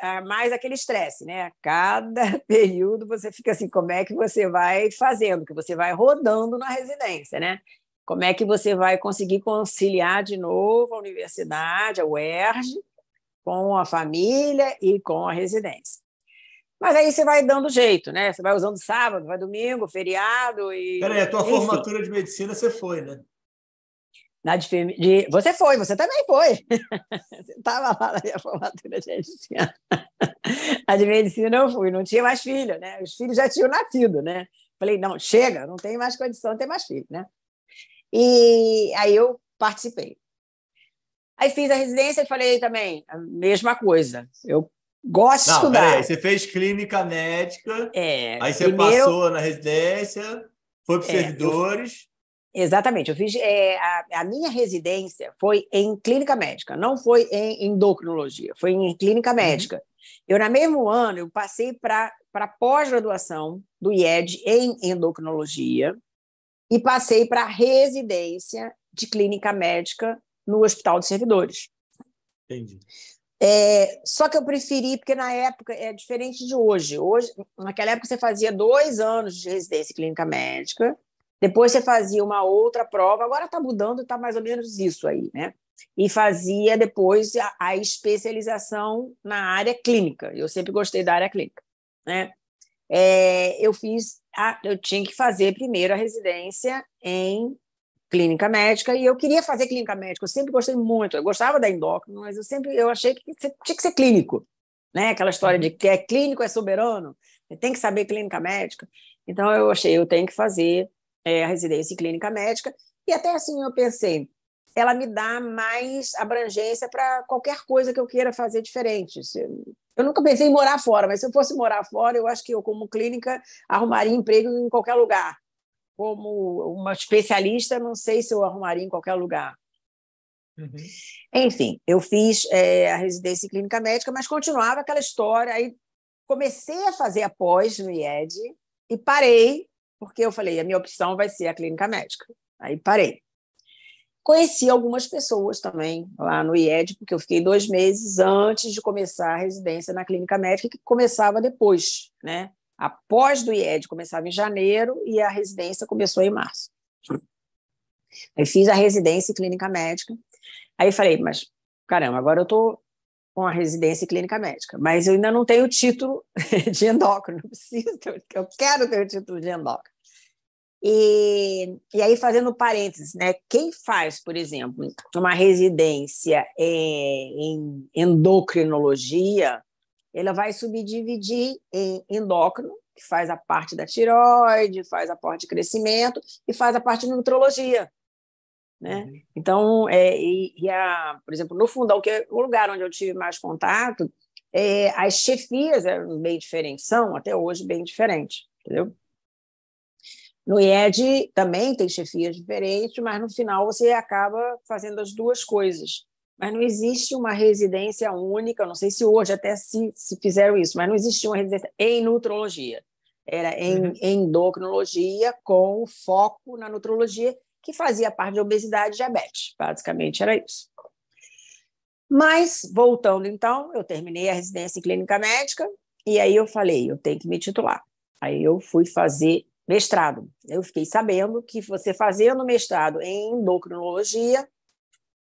B: estresse, né? A cada período você fica assim, como é que você vai fazendo, que você vai rodando na residência, né? Como é que você vai conseguir conciliar de novo a universidade, a UERJ, com a família e com a residência. Mas aí você vai dando jeito, né? Você vai usando sábado, vai domingo, feriado
A: Peraí,
B: e,
A: a tua
B: enfim.
A: formatura de medicina você foi, né?
B: Você também foi. Você estava lá na minha formatura de medicina. A de medicina eu fui, não tinha mais filho, né? Os filhos já tinham nascido, né? Falei, não, chega, não tem mais condição de ter mais filho, né? E aí eu participei. Aí fiz a residência e falei também a mesma coisa. Eu gosto de
A: Não, peraí,
B: estudar.
A: você fez clínica médica, aí você
B: Primeiro,
A: passou na residência, foi para os
B: eu
A: servidores.
B: exatamente. Eu fiz a minha residência foi em clínica médica, não foi em endocrinologia, foi em clínica
A: Uhum.
B: médica. No mesmo ano, eu passei para pós-graduação do IED em endocrinologia e passei para residência de clínica médica no Hospital dos Servidores.
A: Entendi.
B: Só que eu preferi, porque na época é diferente de hoje. Naquela época, você fazia 2 anos de residência em clínica médica, depois você fazia uma outra prova, agora está mudando, está mais ou menos isso aí, né? E fazia depois a especialização na área clínica. Eu sempre gostei da área clínica, né? Eu tinha que fazer primeiro a residência em clínica médica, e eu queria fazer clínica médica, eu sempre gostei muito, eu gostava da endócrina, mas eu achei que tinha que ser clínico. né? Aquela história de que é clínico, é soberano, tem que saber clínica médica. Então, eu achei, eu tenho que fazer a residência em clínica médica. E até assim eu pensei, ela me dá mais abrangência para qualquer coisa que eu queira fazer diferente. Eu nunca pensei em morar fora, mas se eu fosse morar fora, eu acho que eu, como clínica, arrumaria emprego em qualquer lugar. Como uma especialista, não sei se eu arrumaria em qualquer lugar.
A: Uhum.
B: Enfim, eu fiz a residência em clínica médica, mas continuava aquela história. Aí comecei a fazer a pós no IED e parei, porque eu falei, a minha opção vai ser a clínica médica. Aí parei. Conheci algumas pessoas também lá no IED, porque eu fiquei 2 meses antes de começar a residência na clínica médica, que começava depois, né? A pós do IED começava em janeiro e a residência começou em março. Aí fiz a residência em clínica médica. Aí falei, mas caramba, agora eu estou com a residência em clínica médica, mas eu ainda não tenho o título de endócrino, eu quero ter o título de endócrino. E aí, fazendo parênteses, né? Quem faz, por exemplo, uma residência em endocrinologia, ela vai subdividir em endócrino, que faz a parte da tireoide, faz a parte de crescimento e faz a parte de nutrologia. Né? Uhum. Então, por exemplo, no Fundão, que é o lugar onde eu tive mais contato, as chefias eram bem diferentes, são até hoje bem diferentes, entendeu? No IED também tem chefias diferentes, mas no final você acaba fazendo as duas coisas. Mas não existe uma residência única, não sei se hoje até se fizeram isso, mas não existia uma residência em nutrologia. Era em endocrinologia, com foco na nutrologia, que fazia parte de obesidade e diabetes. Basicamente era isso. Mas, voltando então, eu terminei a residência em clínica médica e aí eu falei, eu tenho que me titular. Aí eu fui fazer mestrado. Eu fiquei sabendo que você fazendo mestrado em endocrinologia,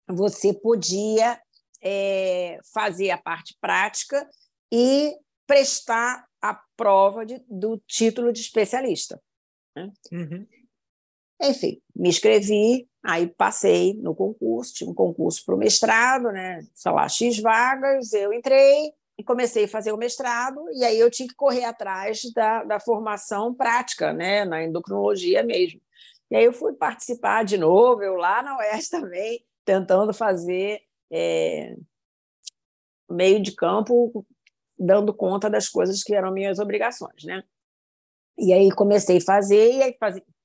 B: você podia fazer a parte prática e prestar a prova do título de especialista. Né?
A: Uhum.
B: Enfim, me inscrevi, aí passei no concurso, tinha um concurso para o mestrado, né? Sei lá, X vagas, eu entrei e comecei a fazer o mestrado, e aí eu tinha que correr atrás da formação prática, né? Na endocrinologia mesmo. E aí eu fui participar de novo, eu lá na UERJ também, tentando fazer meio de campo, dando conta das coisas que eram minhas obrigações, né? E aí comecei a fazer, e aí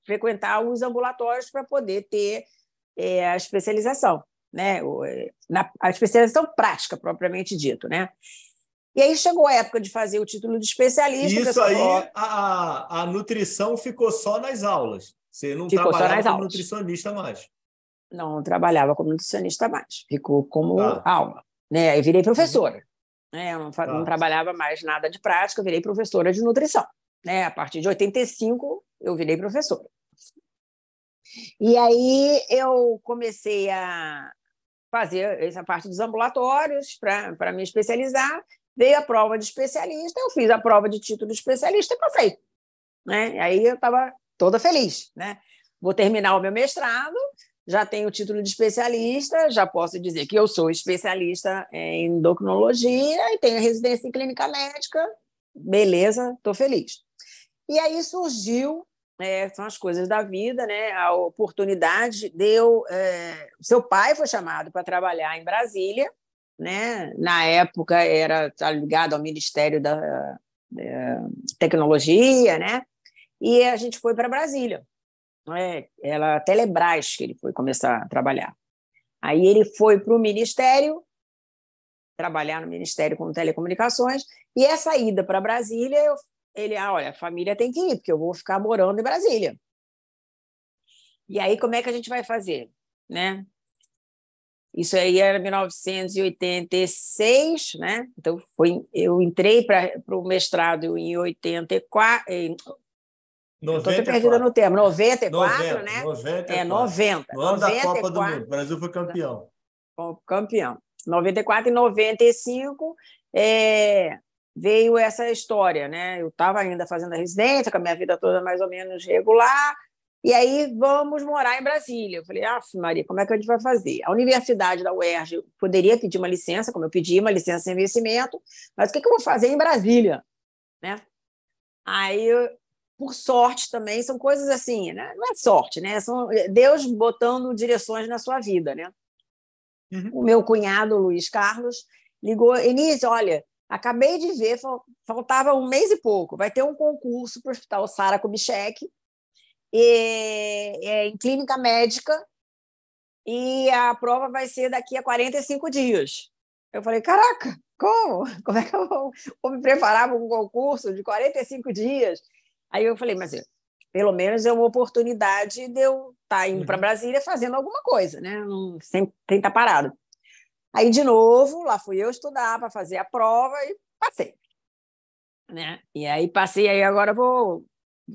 B: frequentar os ambulatórios para poder ter a especialização, né? A especialização prática, propriamente dito, né? E aí chegou a época de fazer o título de especialista.
A: Isso aí, falou, a nutrição ficou só nas aulas. Você não trabalhava como nutricionista mais.
B: Não trabalhava como nutricionista mais. Ficou como aula. Né? Eu virei professora. Né? Eu não trabalhava mais nada de prática, eu virei professora de nutrição. Né? A partir de 85, eu virei professora. E aí eu comecei a fazer essa parte dos ambulatórios para me especializar. Veio a prova de especialista, eu fiz a prova de título de especialista e passei. Né? E aí eu estava toda feliz. Né? Vou terminar o meu mestrado, já tenho o título de especialista, já posso dizer que eu sou especialista em endocrinologia e tenho residência em clínica médica. Beleza, estou feliz. E aí surgiu, são as coisas da vida, né? A oportunidade seu pai foi chamado para trabalhar em Brasília, né? Na época era ligado ao Ministério da Tecnologia, né? E a gente foi para Brasília. Era a Telebrás que ele foi começar a trabalhar. Aí ele foi para o Ministério, trabalhar no Ministério com Telecomunicações, e essa ida para Brasília, olha, a família tem que ir, porque eu vou ficar morando em Brasília. E aí, como é que a gente vai fazer? Né? Isso aí era 1986, né? Então, eu entrei para o mestrado em 84... Estou até perdida no termo. 94, né?
A: 94.
B: 90.
A: No ano 94, da Copa do Mundo. O Brasil foi campeão.
B: Campeão. 94 e 95 veio essa história, né? Eu estava ainda fazendo a residência, com a minha vida toda mais ou menos regular, E aí vamos morar em Brasília. Eu falei, Maria, como é que a gente vai fazer? A Universidade da UERJ poderia pedir uma licença, como eu pedi, uma licença sem vencimento, mas o que eu vou fazer em Brasília? Né? Aí, por sorte também, são coisas assim, né? Não é sorte, né? São Deus botando direções na sua vida, né? O meu cunhado, Luiz Carlos, ligou, Enísio, olha, acabei de ver, faltava um mês e pouco, vai ter um concurso para o Hospital Sara Kubitschek, em clínica médica, e a prova vai ser daqui a 45 dias. Eu falei, caraca, como? Como é que eu vou me preparar para um concurso de 45 dias? Aí eu falei, mas pelo menos é uma oportunidade de eu estar indo para Brasília fazendo alguma coisa, né? Sem estar parado. Aí, de novo, lá fui eu estudar para fazer a prova e passei. Né? E aí passei, aí agora vou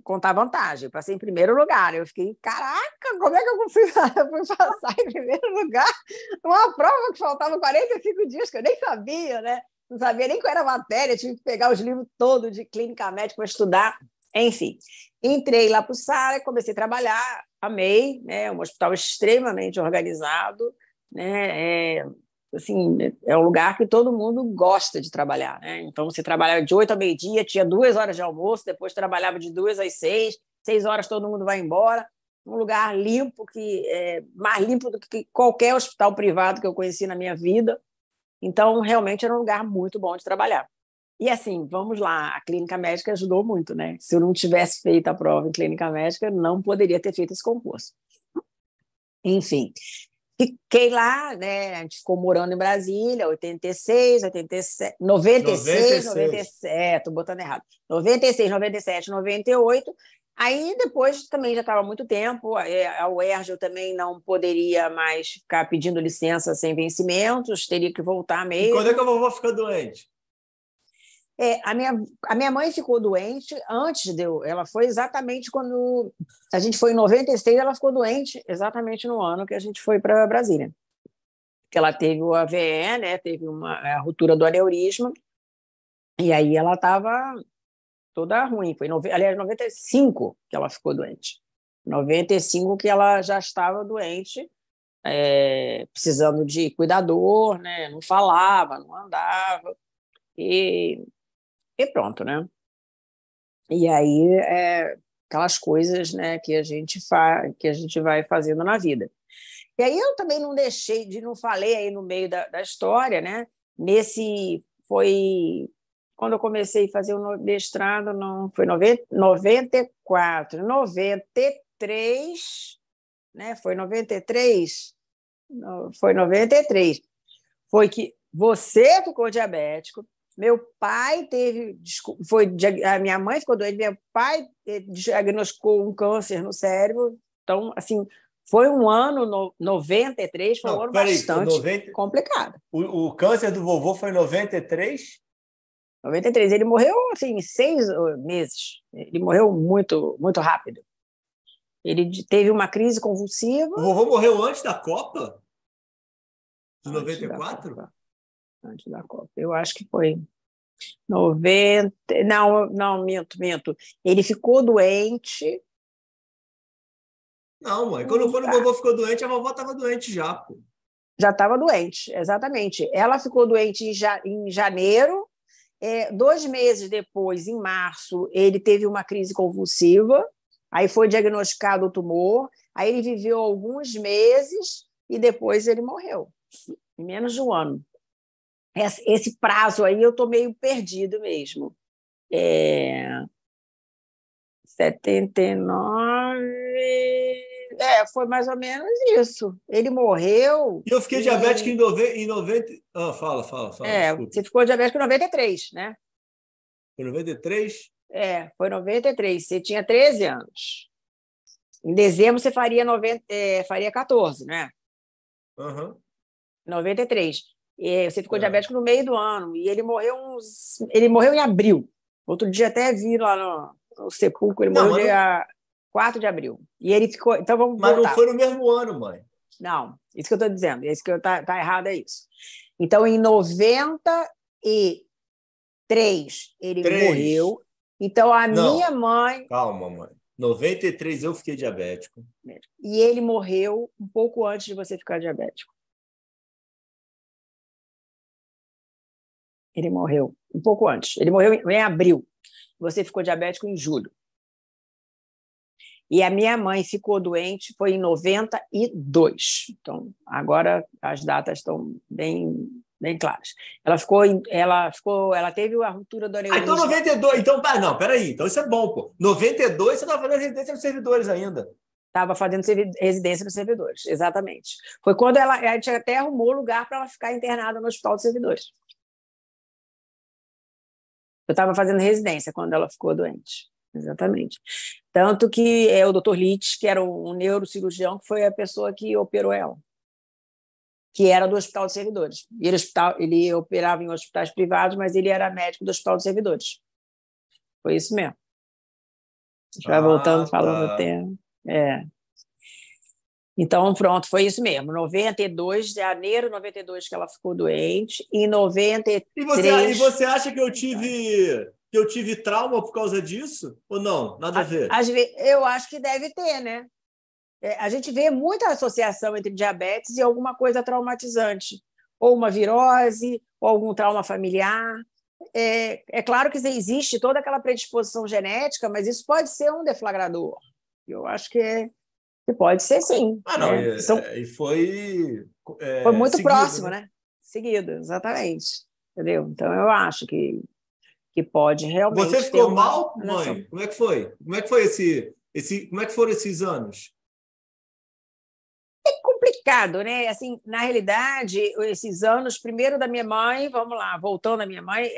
B: contar vantagem. Eu passei em primeiro lugar. Eu fiquei, caraca, como é que eu fui passar em primeiro lugar numa prova que faltava 45 dias, que eu nem sabia, né? Não sabia nem qual era a matéria, tive que pegar os livros todos de clínica médica para estudar. Enfim, entrei lá para o Sara, comecei a trabalhar, amei, né? Um hospital extremamente organizado, né? Assim, é um lugar que todo mundo gosta de trabalhar, né? Então, você trabalhava de 8 a meio-dia, tinha 2 horas de almoço, depois trabalhava de 2 às 6, 6 horas todo mundo vai embora. Um lugar limpo, que é mais limpo do que qualquer hospital privado que eu conheci na minha vida. Então, realmente era um lugar muito bom de trabalhar. E assim, vamos lá, a clínica médica ajudou muito, né? Se eu não tivesse feito a prova em clínica médica, não poderia ter feito esse concurso. Enfim, fiquei lá, né? A gente ficou morando em Brasília, 86, 87, 96, 97, estou botando errado. 96, 97, 98. Aí depois também já estava há muito tempo, a UERJ eu também não poderia mais ficar pedindo licença sem vencimentos, teria que voltar mesmo.
A: E quando é que a vovó fica doente?
B: A minha mãe ficou doente antes de eu. Ela foi exatamente quando a gente foi em 96, ela ficou doente exatamente no ano que a gente foi para Brasília. Que ela teve o AVE, né? Teve a ruptura do aneurisma, e aí ela estava toda ruim. Foi, aliás, 95 que ela ficou doente. 95 que ela já estava doente, precisando de cuidador, né? Não falava, não andava. E pronto, né? E aí, aquelas coisas, né, que a gente vai fazendo na vida. E aí eu também não falei aí no meio da história, né? Quando eu comecei a fazer o mestrado, não, foi 94, 93, né? Foi 93? Foi 93. Foi que você ficou diabético, meu pai a minha mãe ficou doente, meu pai diagnosticou um câncer no cérebro. Então, assim, foi um ano, 93, foi um ano bastante complicado.
A: O câncer do vovô foi em 93?
B: 93. Ele morreu, assim, em 6 meses. Ele morreu muito, muito rápido. Ele teve uma crise convulsiva.
A: O vovô morreu antes da Copa? De 94?
B: Antes da Copa. Eu acho que foi 90. Não, minto. Ele ficou doente.
A: Não, mãe. Quando o vovô ficou doente, a vovó estava doente já, pô.
B: Já estava doente, exatamente. Ela ficou doente em janeiro. 2 meses depois, em março, ele teve uma crise convulsiva. Aí foi diagnosticado o tumor. Aí ele viveu alguns meses e depois ele morreu. Em menos de um ano. Esse prazo aí eu estou meio perdido mesmo. 79. Foi mais ou menos isso. Ele morreu.
A: E eu fiquei diabético em 90. Fala.
B: Você ficou diabético em 93, né?
A: Foi 93?
B: Foi 93. Você tinha 13 anos. Em dezembro você faria 14, né?
A: Uhum.
B: 93. Você ficou diabético no meio do ano. E ele morreu em abril. Outro dia até vi lá no sepulcro, ele morreu dia 4 de abril. E ele ficou. Então vamos voltar.
A: Mas não foi no mesmo ano, mãe.
B: Não, isso que eu estou dizendo. Isso que tá errado é isso. Então, em 93, ele morreu. Então, minha mãe.
A: Calma, mãe. 93 eu fiquei diabético.
B: E ele morreu um pouco antes de você ficar diabético. Ele morreu um pouco antes. Ele morreu em abril. Você ficou diabético em julho. E a minha mãe ficou doente, foi em 92. Então, agora as datas estão bem claras. Ela teve a ruptura do aneurisma.
A: Então 92. Então, não, peraí. Então isso é bom, pô. 92 você estava fazendo residência nos servidores ainda.
B: Estava fazendo residência nos servidores, exatamente. Foi quando a gente até arrumou lugar para ela ficar internada no Hospital dos Servidores. Eu estava fazendo residência quando ela ficou doente. Exatamente. Tanto que o Dr. Litz, que era um neurocirurgião, que foi a pessoa que operou ela, que era do Hospital dos Servidores. Ele operava em hospitais privados, mas ele era médico do Hospital dos Servidores. Foi isso mesmo. A gente vai voltando, falando até... Então, pronto, foi isso mesmo. 92, janeiro de 92 que ela ficou doente, e em 93...
A: E você acha que eu tive trauma por causa disso? Ou não? Nada a ver?
B: Eu acho que deve ter, né? A gente vê muita associação entre diabetes e alguma coisa traumatizante. Ou uma virose, ou algum trauma familiar. É claro que existe toda aquela predisposição genética, mas isso pode ser um deflagrador. Eu acho que pode ser, sim.
A: Não, e foi
B: muito
A: seguido,
B: próximo, né? Seguido, exatamente. Entendeu? Então, eu acho que pode realmente...
A: Você ficou mal, mãe? Como é que foi? Como é que foram esses anos?
B: É complicado, né? Assim, na realidade, esses anos, primeiro da minha mãe, vamos lá, voltando à minha mãe,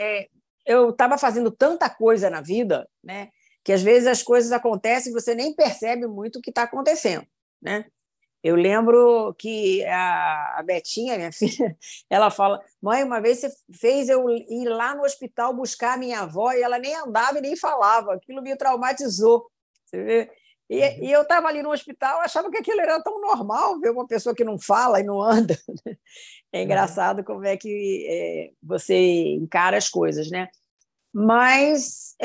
B: eu estava fazendo tanta coisa na vida, né? Que às vezes as coisas acontecem e você nem percebe muito o que está acontecendo, né? Eu lembro que a Betinha, minha filha, ela fala: mãe, uma vez você fez eu ir lá no hospital buscar a minha avó e ela nem andava e nem falava. Aquilo me traumatizou. Você vê? E eu estava ali no hospital, achava que aquilo era tão normal, ver uma pessoa que não fala e não anda. É engraçado como é que você encara as coisas, né? Mas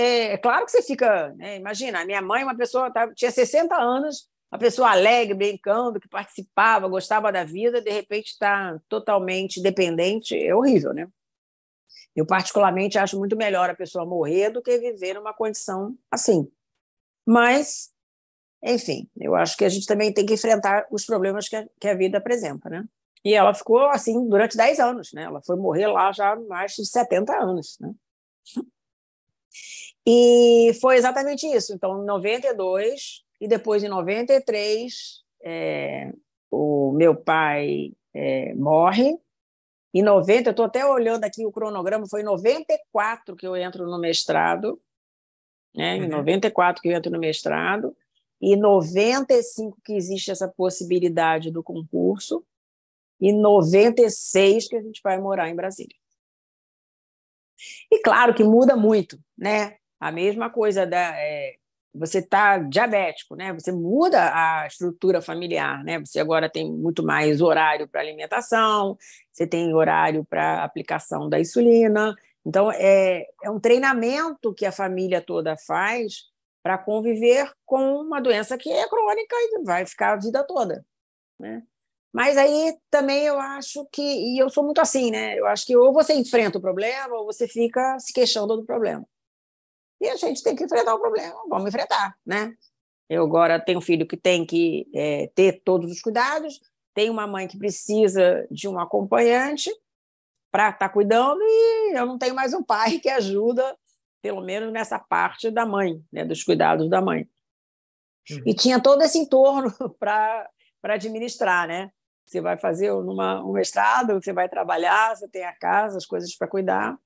B: claro que você fica... né? Imagina, a minha mãe, uma pessoa tinha 60 anos, uma pessoa alegre, brincando, que participava, gostava da vida, de repente está totalmente dependente. É horrível, né? Eu, particularmente, acho muito melhor a pessoa morrer do que viver numa condição assim. Mas, enfim, eu acho que a gente também tem que enfrentar os problemas que a vida apresenta, né? E ela ficou assim durante 10 anos, né? Ela foi morrer lá já há mais de 70 anos, né? E foi exatamente isso. Então, em 92, e depois, em 93, o meu pai morre. Em 90, eu estou até olhando aqui o cronograma, foi em 94 que eu entro no mestrado, né? Em 94 que eu entro no mestrado, e em 95 que existe essa possibilidade do concurso, e em 96 que a gente vai morar em Brasília. E claro que muda muito, né? A mesma coisa você está diabético, né? Você muda a estrutura familiar, né? Você agora tem muito mais horário para alimentação, você tem horário para aplicação da insulina. Então, é um treinamento que a família toda faz para conviver com uma doença que é crônica e vai ficar a vida toda, né? Mas aí também eu acho que, e eu sou muito assim, né? Eu acho que ou você enfrenta o problema ou você fica se queixando do problema. E a gente tem que enfrentar o problema, vamos enfrentar, né? Eu agora tenho um filho que tem que ter todos os cuidados, tenho uma mãe que precisa de um acompanhante para estar cuidando e eu não tenho mais um pai que ajuda, pelo menos nessa parte da mãe, né? Dos cuidados da mãe. E tinha todo esse entorno para administrar, né? Você vai fazer um mestrado, você vai trabalhar, você tem a casa, as coisas para cuidar.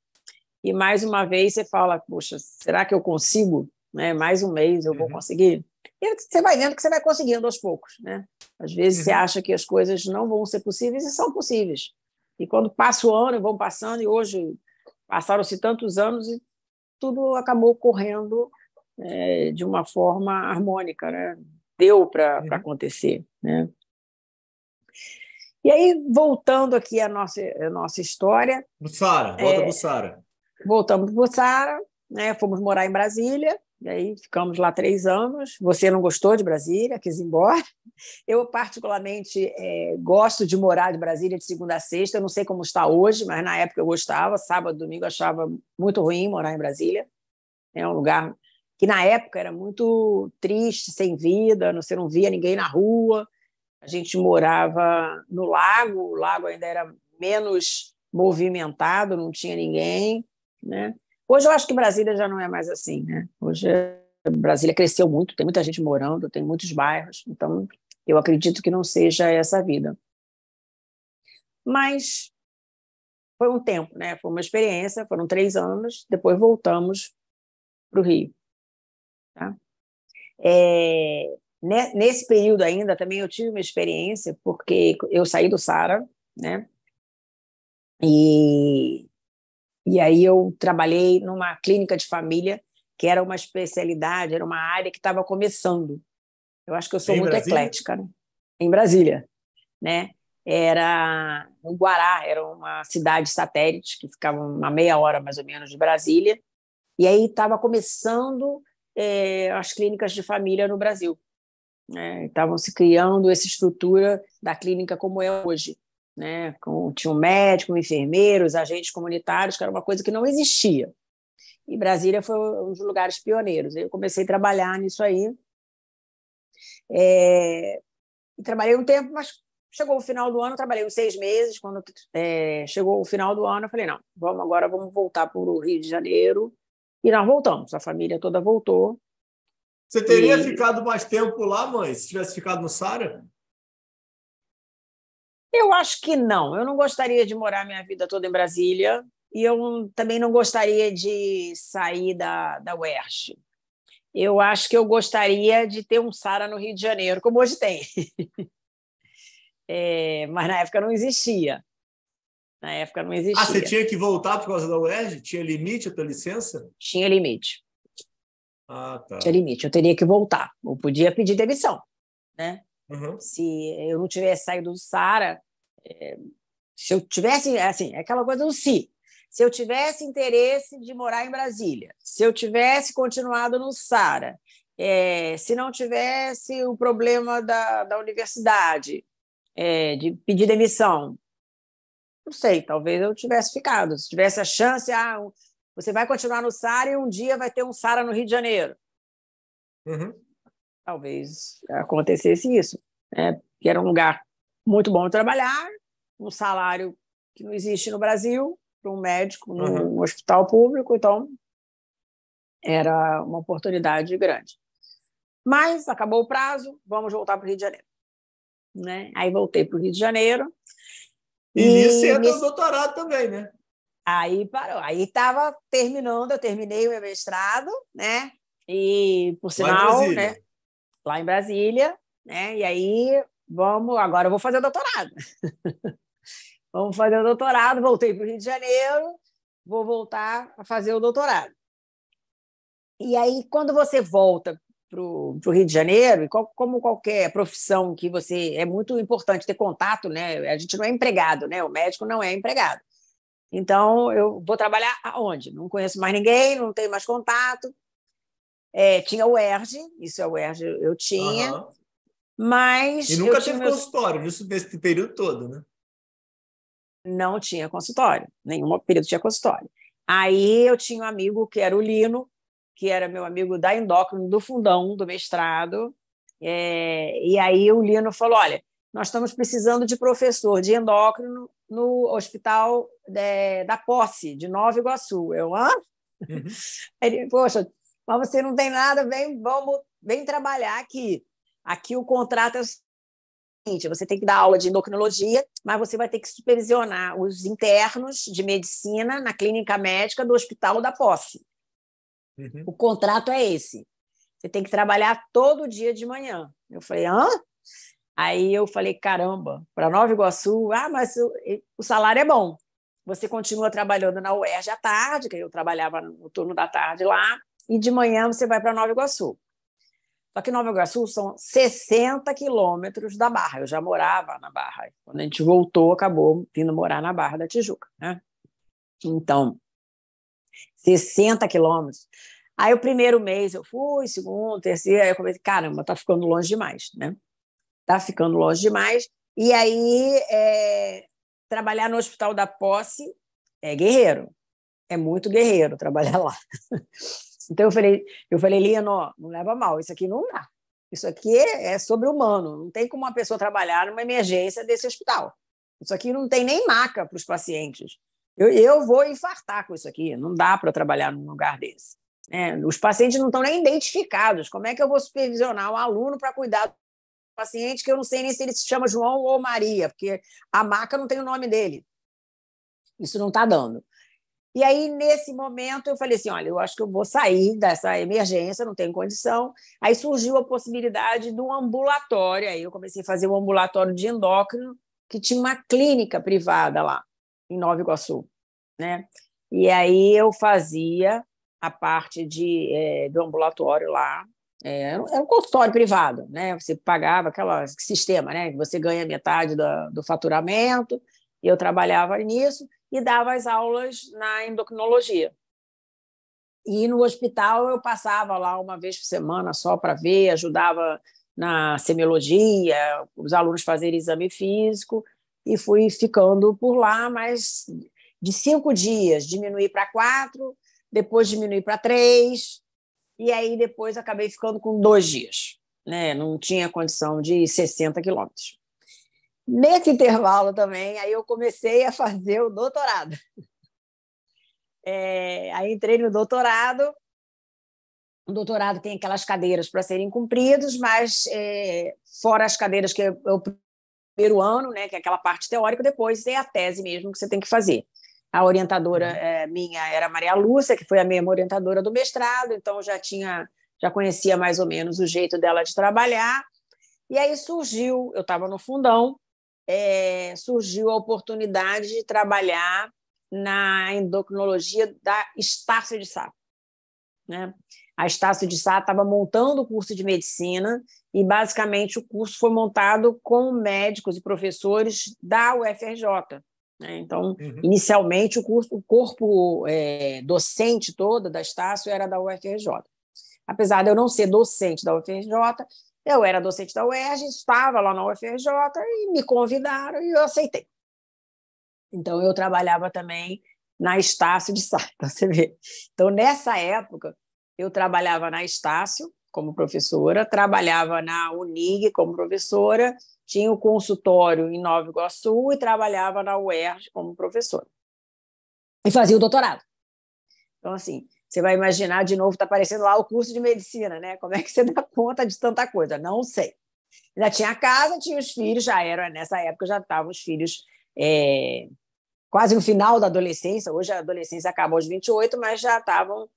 B: E, mais uma vez, você fala, poxa, será que eu consigo? Né? Mais um mês eu vou conseguir? E você vai vendo que você vai conseguindo aos poucos, né? Às vezes você acha que as coisas não vão ser possíveis e são possíveis. E quando passa o ano, vão passando, e hoje passaram-se tantos anos e tudo acabou correndo de uma forma harmônica, né? Deu para acontecer, né? E aí, voltando aqui à nossa história...
A: Bussara, volta Bussara.
B: Voltamos para o Bussara, né? Fomos morar em Brasília, E aí ficamos lá 3 anos. Você não gostou de Brasília, quis ir embora. Eu, particularmente, gosto de morar de Brasília de segunda a sexta. Eu não sei como está hoje, mas na época eu gostava. Sábado, domingo, eu achava muito ruim morar em Brasília. É um lugar que, na época, era muito triste, sem vida. Você não via ninguém na rua. A gente morava no lago. O lago ainda era menos movimentado, não tinha ninguém, né? Hoje eu acho que Brasília já não é mais assim, né? Hoje Brasília cresceu muito, tem muita gente morando, tem muitos bairros, então eu acredito que não seja essa vida. Mas foi um tempo, né? Foi uma experiência, foram 3 anos, depois voltamos para o Rio. Tá? Nesse período ainda também eu tive uma experiência, porque eu saí do Sara, né? E aí eu trabalhei numa clínica de família, que era uma especialidade, era uma área que estava começando. Eu acho que eu sou muito eclética, né? Em Brasília, né? Era no Guará, era uma cidade satélite que ficava uma meia hora mais ou menos de Brasília, e aí estava começando as clínicas de família no Brasil, né? Estavam se criando essa estrutura da clínica como é hoje, né? Tinha um médico, enfermeiros, agentes comunitários, que era uma coisa que não existia. E Brasília foi um dos lugares pioneiros. Eu comecei a trabalhar nisso aí. E trabalhei um tempo, mas chegou o final do ano, trabalhei uns 6 meses. Quando chegou o final do ano, eu falei, não, vamos voltar para o Rio de Janeiro. E nós voltamos, a família toda voltou.
A: Você teria ficado mais tempo lá, mãe, se tivesse ficado no Sara?
B: Eu acho que não. Eu não gostaria de morar minha vida toda em Brasília e eu também não gostaria de sair da UERJ. Eu acho que eu gostaria de ter um Sara no Rio de Janeiro, como hoje tem. Mas na época não existia. Na época não existia.
A: Ah, você tinha que voltar por causa da UERJ? Tinha limite a tua licença?
B: Tinha limite.
A: Ah, tá.
B: Tinha limite. Eu teria que voltar. Eu podia pedir demissão, né?
A: Uhum.
B: Se eu não tivesse saído do Sara, se eu tivesse, assim, aquela coisa do se eu tivesse interesse de morar em Brasília, se eu tivesse continuado no Sara, se não tivesse o problema da universidade, de pedir demissão, não sei, talvez eu tivesse ficado. Se tivesse a chance, você vai continuar no Sara e um dia vai ter um Sara no Rio de Janeiro.
A: Uhum.
B: Talvez acontecesse isso, né? Que era um lugar muito bom de trabalhar, um salário que não existe no Brasil para um médico num hospital público, então era uma oportunidade grande. Mas acabou o prazo, vamos voltar para o Rio de Janeiro, né? Aí voltei para o Rio de Janeiro.
A: E nisso entra o doutorado também, né?
B: Aí parou. Aí estava terminando, eu terminei o meu mestrado, né? E, por sinal, né? Lá em Brasília, né? E aí, agora eu vou fazer o doutorado. Vamos fazer o doutorado, voltei para o Rio de Janeiro, vou voltar a fazer o doutorado. E aí, quando você volta para o Rio de Janeiro, como qualquer profissão que você... É muito importante ter contato, né? A gente não é empregado, né? O médico não é empregado. Então, eu vou trabalhar aonde? Não conheço mais ninguém, não tenho mais contato. Tinha o UERJ, isso é o UERJ, eu tinha, mas...
A: E nunca teve consultório, nesse período todo, né?
B: Não tinha consultório, nenhum período tinha consultório. Aí eu tinha um amigo que era o Lino, que era meu amigo da endócrino, do fundão, do mestrado, e aí o Lino falou, olha, nós estamos precisando de professor de endócrino no hospital da Posse, de Nova Iguaçu. Eu,
A: Uhum.
B: Ele, poxa, mas você não tem nada, vem trabalhar aqui. Aqui o contrato é o seguinte, você tem que dar aula de endocrinologia, mas você vai ter que supervisionar os internos de medicina na clínica médica do Hospital da Posse.
A: Uhum.
B: O contrato é esse. Você tem que trabalhar todo dia de manhã. Eu falei, Aí eu falei, caramba, para Nova Iguaçu, mas o salário é bom. Você continua trabalhando na UERJ à tarde, que eu trabalhava no turno da tarde lá, e de manhã você vai para Nova Iguaçu. Só que Nova Iguaçu são 60 quilômetros da Barra. Eu já morava na Barra. Quando a gente voltou, acabou vindo morar na Barra da Tijuca, né? Então, 60 quilômetros. Aí o primeiro mês eu fui, segundo, terceiro, aí eu comecei, caramba, tá ficando longe demais, né? Tá ficando longe demais. E aí, trabalhar no Hospital da Posse é guerreiro, é muito guerreiro trabalhar lá. Então eu falei, Lino, não leva mal, isso aqui não dá. Isso aqui é sobre-humano, não tem como uma pessoa trabalhar numa emergência desse hospital. Isso aqui não tem nem maca para os pacientes. Eu vou infartar com isso aqui, não dá para trabalhar num lugar desse. Os pacientes não estão nem identificados. Como é que eu vou supervisionar um aluno para cuidar do paciente que eu não sei nem se ele se chama João ou Maria, porque a maca não tem o nome dele. Isso não está dando. E aí, nesse momento, eu falei assim, olha, eu acho que eu vou sair dessa emergência, não tenho condição. Aí surgiu a possibilidade de um ambulatório. Aí eu comecei a fazer um ambulatório de endócrino, que tinha uma clínica privada lá, em Nova Iguaçu, né? E aí eu fazia a parte do ambulatório lá. Era um consultório privado, né? Você pagava aquele sistema, né? Você ganha metade do faturamento, e eu trabalhava nisso e dava as aulas na endocrinologia. E no hospital eu passava lá uma vez por semana só para ver, ajudava na semiologia, os alunos fazerem exame físico, e fui ficando por lá, mas de 5 dias diminuí para 4, depois diminuí para 3, e aí depois acabei ficando com 2 dias. Né? Não tinha condição de 60 quilômetros. Nesse intervalo também, aí eu comecei a fazer o doutorado. Aí entrei no doutorado. O doutorado tem aquelas cadeiras para serem cumpridas, mas fora as cadeiras que é o primeiro ano, né, que é aquela parte teórica, depois é a tese mesmo que você tem que fazer. A orientadora minha era a Maria Lúcia, que foi a mesma orientadora do mestrado, então já conhecia mais ou menos o jeito dela de trabalhar. E aí surgiu, eu estava no fundão, surgiu a oportunidade de trabalhar na endocrinologia da Estácio de Sá. Né? A Estácio de Sá estava montando o curso de medicina e, basicamente, o curso foi montado com médicos e professores da UFRJ. Né? Então, inicialmente, o corpo docente todo da Estácio era da UFRJ. Apesar de eu não ser docente da UFRJ, eu era docente da UERJ, estava lá na UFRJ e me convidaram e eu aceitei. Então, eu trabalhava também na Estácio de Sá, então, você vê. Então, nessa época, eu trabalhava na Estácio como professora, trabalhava na Unig como professora, tinha o consultório em Nova Iguaçu e trabalhava na UERJ como professora. E fazia o doutorado. Então, assim, você vai imaginar, de novo, está aparecendo lá o curso de medicina, né? Como é que você dá conta de tanta coisa? Não sei. Já tinha a casa, tinha os filhos, nessa época já estavam os filhos quase no final da adolescência. Hoje a adolescência acaba aos 28, mas já estavam,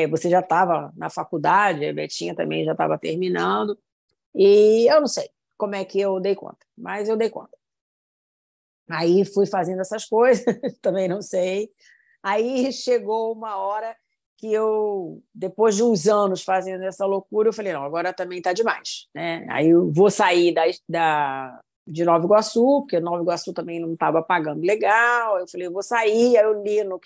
B: você já estava na faculdade, a Betinha também já estava terminando, e eu não sei como é que eu dei conta, mas eu dei conta. Aí fui fazendo essas coisas, também não sei. Aí chegou uma hora que eu, depois de uns anos fazendo essa loucura, eu falei, não, agora também está demais. Né? Aí eu vou sair de Nova Iguaçu, porque Nova Iguaçu também não estava pagando legal. Eu falei, eu vou sair. Aí o Lino,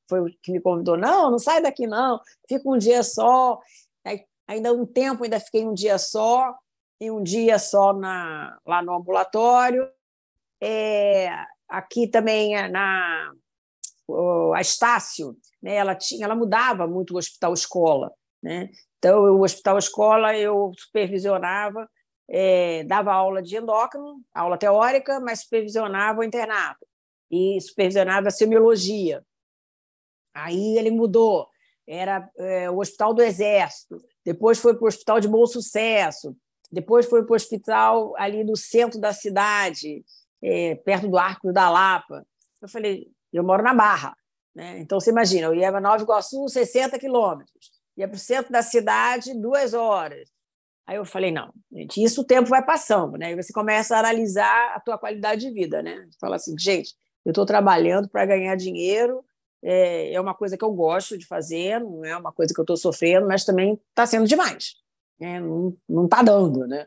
B: foi o que me convidou, não sai daqui não, fica um dia só. Aí, ainda um tempo, ainda fiquei um dia só, e um dia só lá no ambulatório. Aqui também a Estácio, né, ela mudava muito o hospital-escola. Né? Então, o hospital-escola eu supervisionava, dava aula de endócrino, aula teórica, mas supervisionava o internato e supervisionava a semiologia. Aí ele mudou, era o Hospital do Exército, depois foi para o Hospital de Bom Sucesso, depois foi para o hospital ali no centro da cidade, perto do Arco da Lapa. Eu falei, eu moro na Barra, né? Então você imagina, eu ia para Nova Iguaçu, 60 quilômetros, ia para o centro da cidade, 2 horas. Aí eu falei, não, gente, isso o tempo vai passando, né? E você começa a analisar a tua qualidade de vida, né? Você fala assim, gente, eu estou trabalhando para ganhar dinheiro, é uma coisa que eu gosto de fazer, não é uma coisa que eu estou sofrendo, mas também está sendo demais, né? Não está dando, né?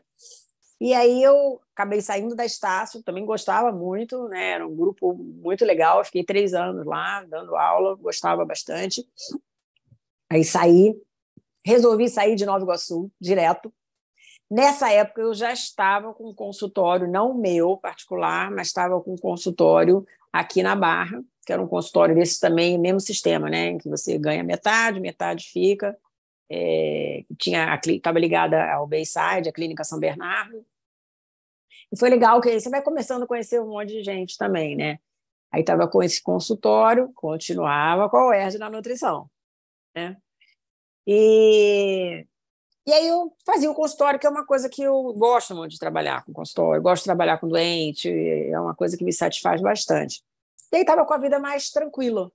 B: E aí eu acabei saindo da Estácio, também gostava muito, né? Era um grupo muito legal, fiquei 3 anos lá dando aula, gostava bastante. Aí saí resolvi sair de Nova Iguaçu direto. Nessa época, eu já estava com um consultório, não meu particular, mas estava com um consultório aqui na Barra, que era um consultório desse também, mesmo sistema, né? Em que você ganha metade, metade fica. Estava ligada ao Bayside, a Clínica São Bernardo. E foi legal que você vai começando a conhecer um monte de gente também, né? Aí estava com esse consultório, continuava com a UERJ na nutrição, né? E aí eu fazia o consultório, que é uma coisa que eu gosto muito de trabalhar com consultório, eu gosto de trabalhar com doente, é uma coisa que me satisfaz bastante. E aí estava com a vida mais tranquila,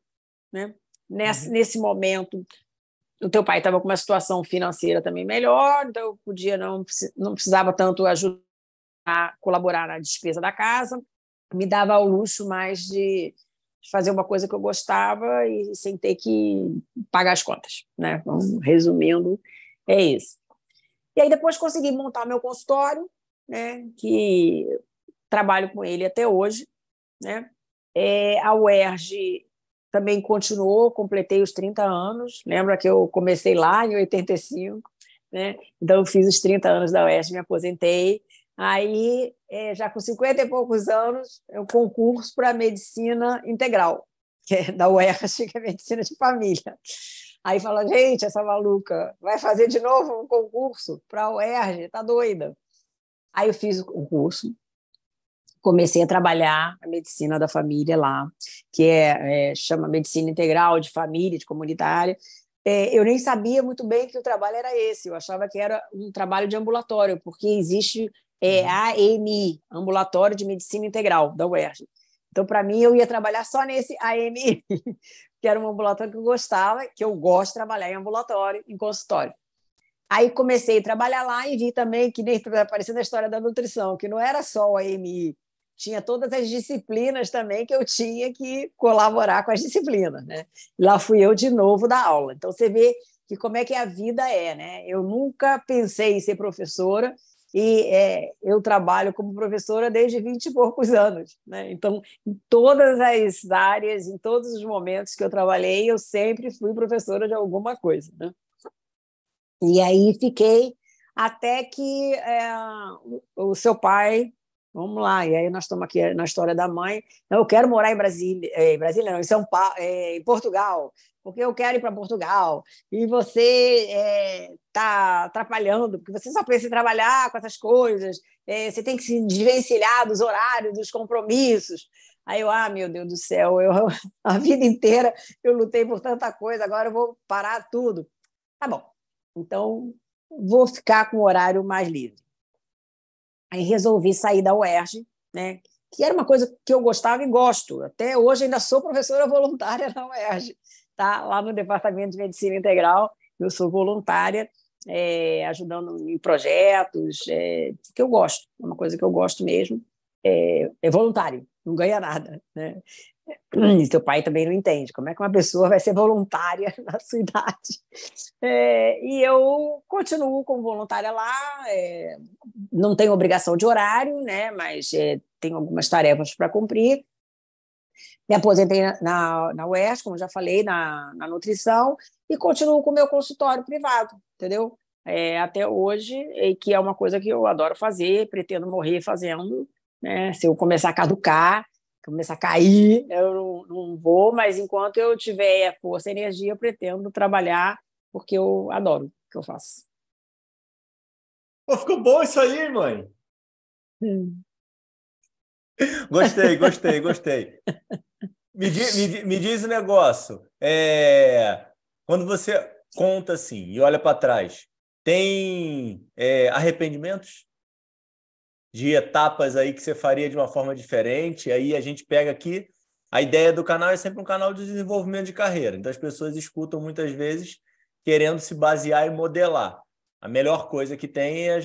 B: né? Nesse momento, o teu pai estava com uma situação financeira também melhor, então eu podia não precisava tanto ajudar a colaborar na despesa da casa, me dava ao luxo mais de fazer uma coisa que eu gostava e sem ter que pagar as contas, né? Então, resumindo, é isso. E aí depois consegui montar meu consultório, né? Que trabalho com ele até hoje, né? A UERJ também continuou, completei os 30 anos. Lembra que eu comecei lá em 85, né? Então eu fiz os 30 anos da UERJ, me aposentei. Aí, já com 50 e poucos anos, eu concurso para medicina integral, que é da UERJ, que é medicina de família. Aí fala, gente, essa maluca vai fazer de novo um concurso para a UERJ, tá doida? Aí eu fiz o concurso, comecei a trabalhar a medicina da família lá, que chama medicina integral de família, de comunitária. Eu nem sabia muito bem que o trabalho era esse, eu achava que era um trabalho de ambulatório, porque existe AMI, Ambulatório de Medicina Integral, da UERJ. Então, para mim, eu ia trabalhar só nesse AMI, que era um ambulatório que eu gostava, que eu gosto de trabalhar em ambulatório, em consultório. Aí comecei a trabalhar lá e vi também, que nem aparecendo a história da nutrição, que não era só o AMI, tinha todas as disciplinas também que eu tinha que colaborar com as disciplinas, né? Lá fui eu de novo dar aula. Então, você vê que como é que a vida é, né? Eu nunca pensei em ser professora e eu trabalho como professora desde 20 e poucos anos, né? Então, em todas as áreas, em todos os momentos que eu trabalhei, eu sempre fui professora de alguma coisa, né? E aí fiquei até que o seu pai... Vamos lá, e aí nós estamos aqui na história da mãe. Eu quero morar em Brasília, não, em São Paulo, em Portugal, porque eu quero ir para Portugal. E você está atrapalhando, porque você só pensa em trabalhar com essas coisas, você tem que se desvencilhar dos horários, dos compromissos. Aí eu, meu Deus do céu, a vida inteira eu lutei por tanta coisa, agora eu vou parar tudo. Tá bom, então vou ficar com o horário mais livre. Aí resolvi sair da UERJ, né? Que era uma coisa que eu gostava e gosto. Até hoje ainda sou professora voluntária na UERJ, tá? Lá no Departamento de Medicina Integral, eu sou voluntária, ajudando em projetos, que eu gosto, é uma coisa que eu gosto mesmo. É voluntário, não ganha nada, né? E teu pai também não entende como é que uma pessoa vai ser voluntária na sua idade. E eu continuo como voluntária lá, não tenho obrigação de horário, né? Mas tenho algumas tarefas para cumprir. Me aposentei na UERJ, como já falei, na nutrição, e continuo com o meu consultório privado, entendeu? Até hoje, que é uma coisa que eu adoro fazer, pretendo morrer fazendo, né? Se eu começar a caducar, começar a cair, eu não vou, mas enquanto eu tiver força e energia, eu pretendo trabalhar, porque eu adoro o que eu faço.
A: Pô, ficou bom isso aí, mãe. Gostei. Me diz um negócio. Quando você conta assim e olha para trás, tem arrependimentos de etapas aí que você faria de uma forma diferente? Aí a gente pega aqui, a ideia do canal é sempre um canal de desenvolvimento de carreira. Então as pessoas escutam muitas vezes querendo se basear e modelar. A melhor coisa que tem é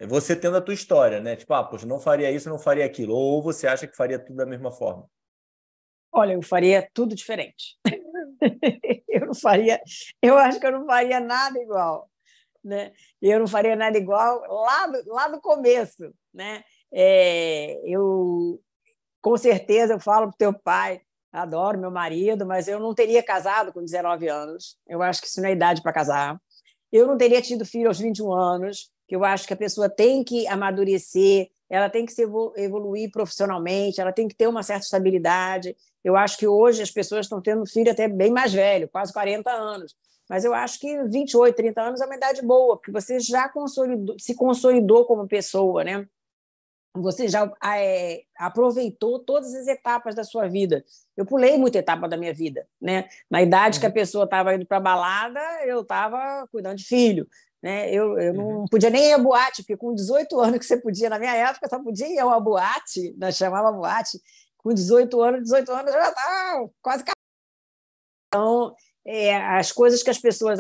A: você tendo a tua história, né? Tipo, poxa, não faria isso, não faria aquilo. Ou você acha que faria tudo da mesma forma?
B: Olha, eu faria tudo diferente. Eu acho que eu não faria nada igual, né? Eu não faria nada igual lá do começo, né? Com certeza, eu falo para o teu pai, adoro meu marido, mas eu não teria casado com 19 anos. Eu acho que isso não é idade para casar. eu não teria tido filho aos 21 anos, que eu acho que a pessoa tem que amadurecer, ela tem que se evoluir profissionalmente, ela tem que ter uma certa estabilidade. Eu acho que hoje as pessoas estão tendo filho até bem mais velho, quase 40 anos. Mas eu acho que 28, 30 anos é uma idade boa, porque você já se consolidou como pessoa, né? Você já aproveitou todas as etapas da sua vida. Eu pulei muita etapa da minha vida, né? Na idade que a pessoa estava indo para a balada, eu estava cuidando de filho, né? Eu não podia nem ir à boate, porque com 18 anos que você podia, na minha época, só podia ir a uma boate, nós chamava boate, com 18 anos eu já estava quase casada. Então, as coisas que as pessoas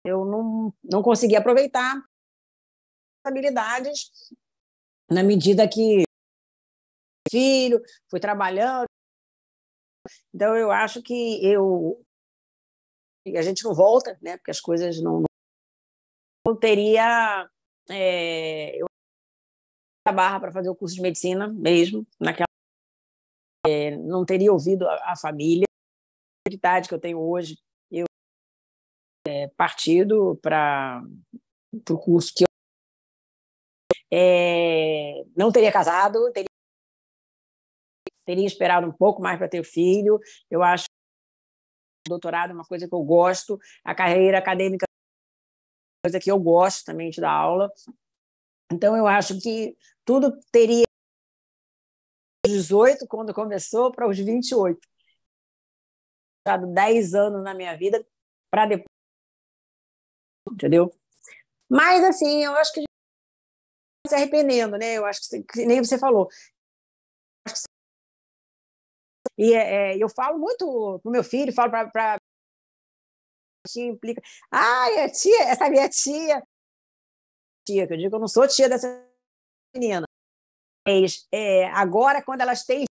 B: eu não conseguia aproveitar habilidades na medida que filho, fui trabalhando. Então, eu acho que a gente não volta, né? Porque as coisas não teria eu a barra para fazer o curso de medicina mesmo, naquela não teria ouvido a família. A idade que eu tenho hoje, eu partido para o curso que eu não teria casado, teria esperado um pouco mais para ter filho. Eu acho que o doutorado é uma coisa que eu gosto, a carreira acadêmica é uma coisa que eu gosto também de dar aula. Então, eu acho que tudo teria 18 quando começou para os 28. Dado 10 anos na minha vida para depois, entendeu? Mas, assim, eu acho que a gente está se arrependendo, né? Eu acho que nem você falou. E eu falo muito para o meu filho, falo para implica, é tia, essa minha tia, que eu digo que eu não sou tia dessa menina. Mas agora, quando elas têm,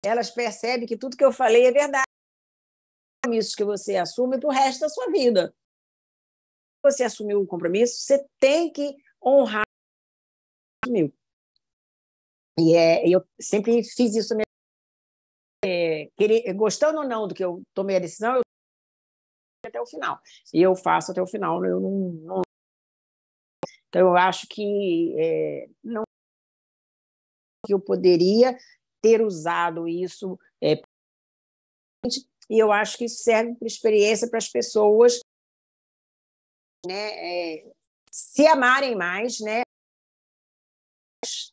B: elas percebem que tudo que eu falei é verdade. Compromissos que você assume para o resto da sua vida. Se você assumiu um compromisso, você tem que honrar o compromisso. E eu sempre fiz isso mesmo. Gostando ou não do que eu tomei a decisão, eu até o final. E eu faço até o final. Eu não... Então, eu acho que não que eu poderia ter usado isso e eu acho que isso serve para experiência para as pessoas, né, se amarem mais, né,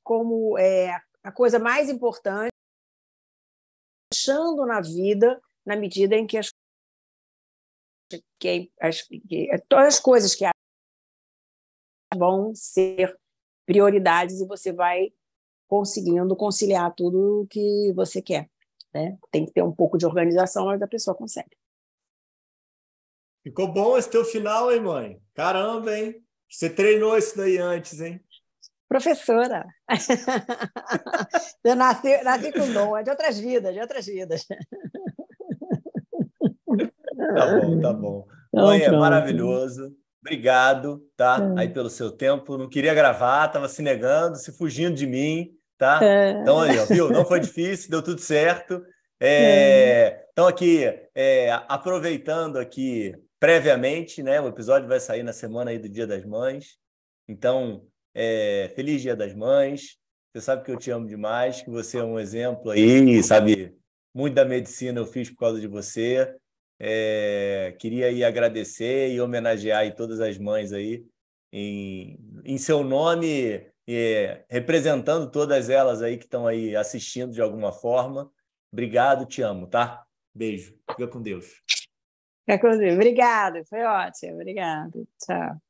B: como a coisa mais importante, achando na vida na medida em que todas as coisas que vão ser prioridades e você vai conseguindo conciliar tudo o que você quer. Né? Tem que ter um pouco de organização, mas a pessoa consegue.
A: Ficou bom esse teu final, hein, mãe? Caramba, hein? Você treinou isso daí antes, hein?
B: Professora. Eu nasci com dom, é de outras vidas, de outras vidas.
A: Tá bom, tá bom.
B: Então,
A: Mãe, é
B: pronto.
A: maravilhoso. Obrigado, tá? Aí pelo seu tempo. Não queria gravar, estava se negando, se fugindo de mim, tá? Então aí, ó, viu? Não foi difícil, deu tudo certo. Então aqui, aproveitando aqui previamente, né? O episódio vai sair na semana aí do Dia das Mães. Então, feliz Dia das Mães. Você sabe que eu te amo demais, que você é um exemplo aí, sabe? Muito da medicina eu fiz por causa de você. Queria aí agradecer e homenagear aí todas as mães aí em seu nome, representando todas elas aí que estão aí assistindo de alguma forma. Obrigado, te amo, tá? Beijo. Fica com Deus.
B: Obrigada, foi ótimo. Obrigada. Tchau.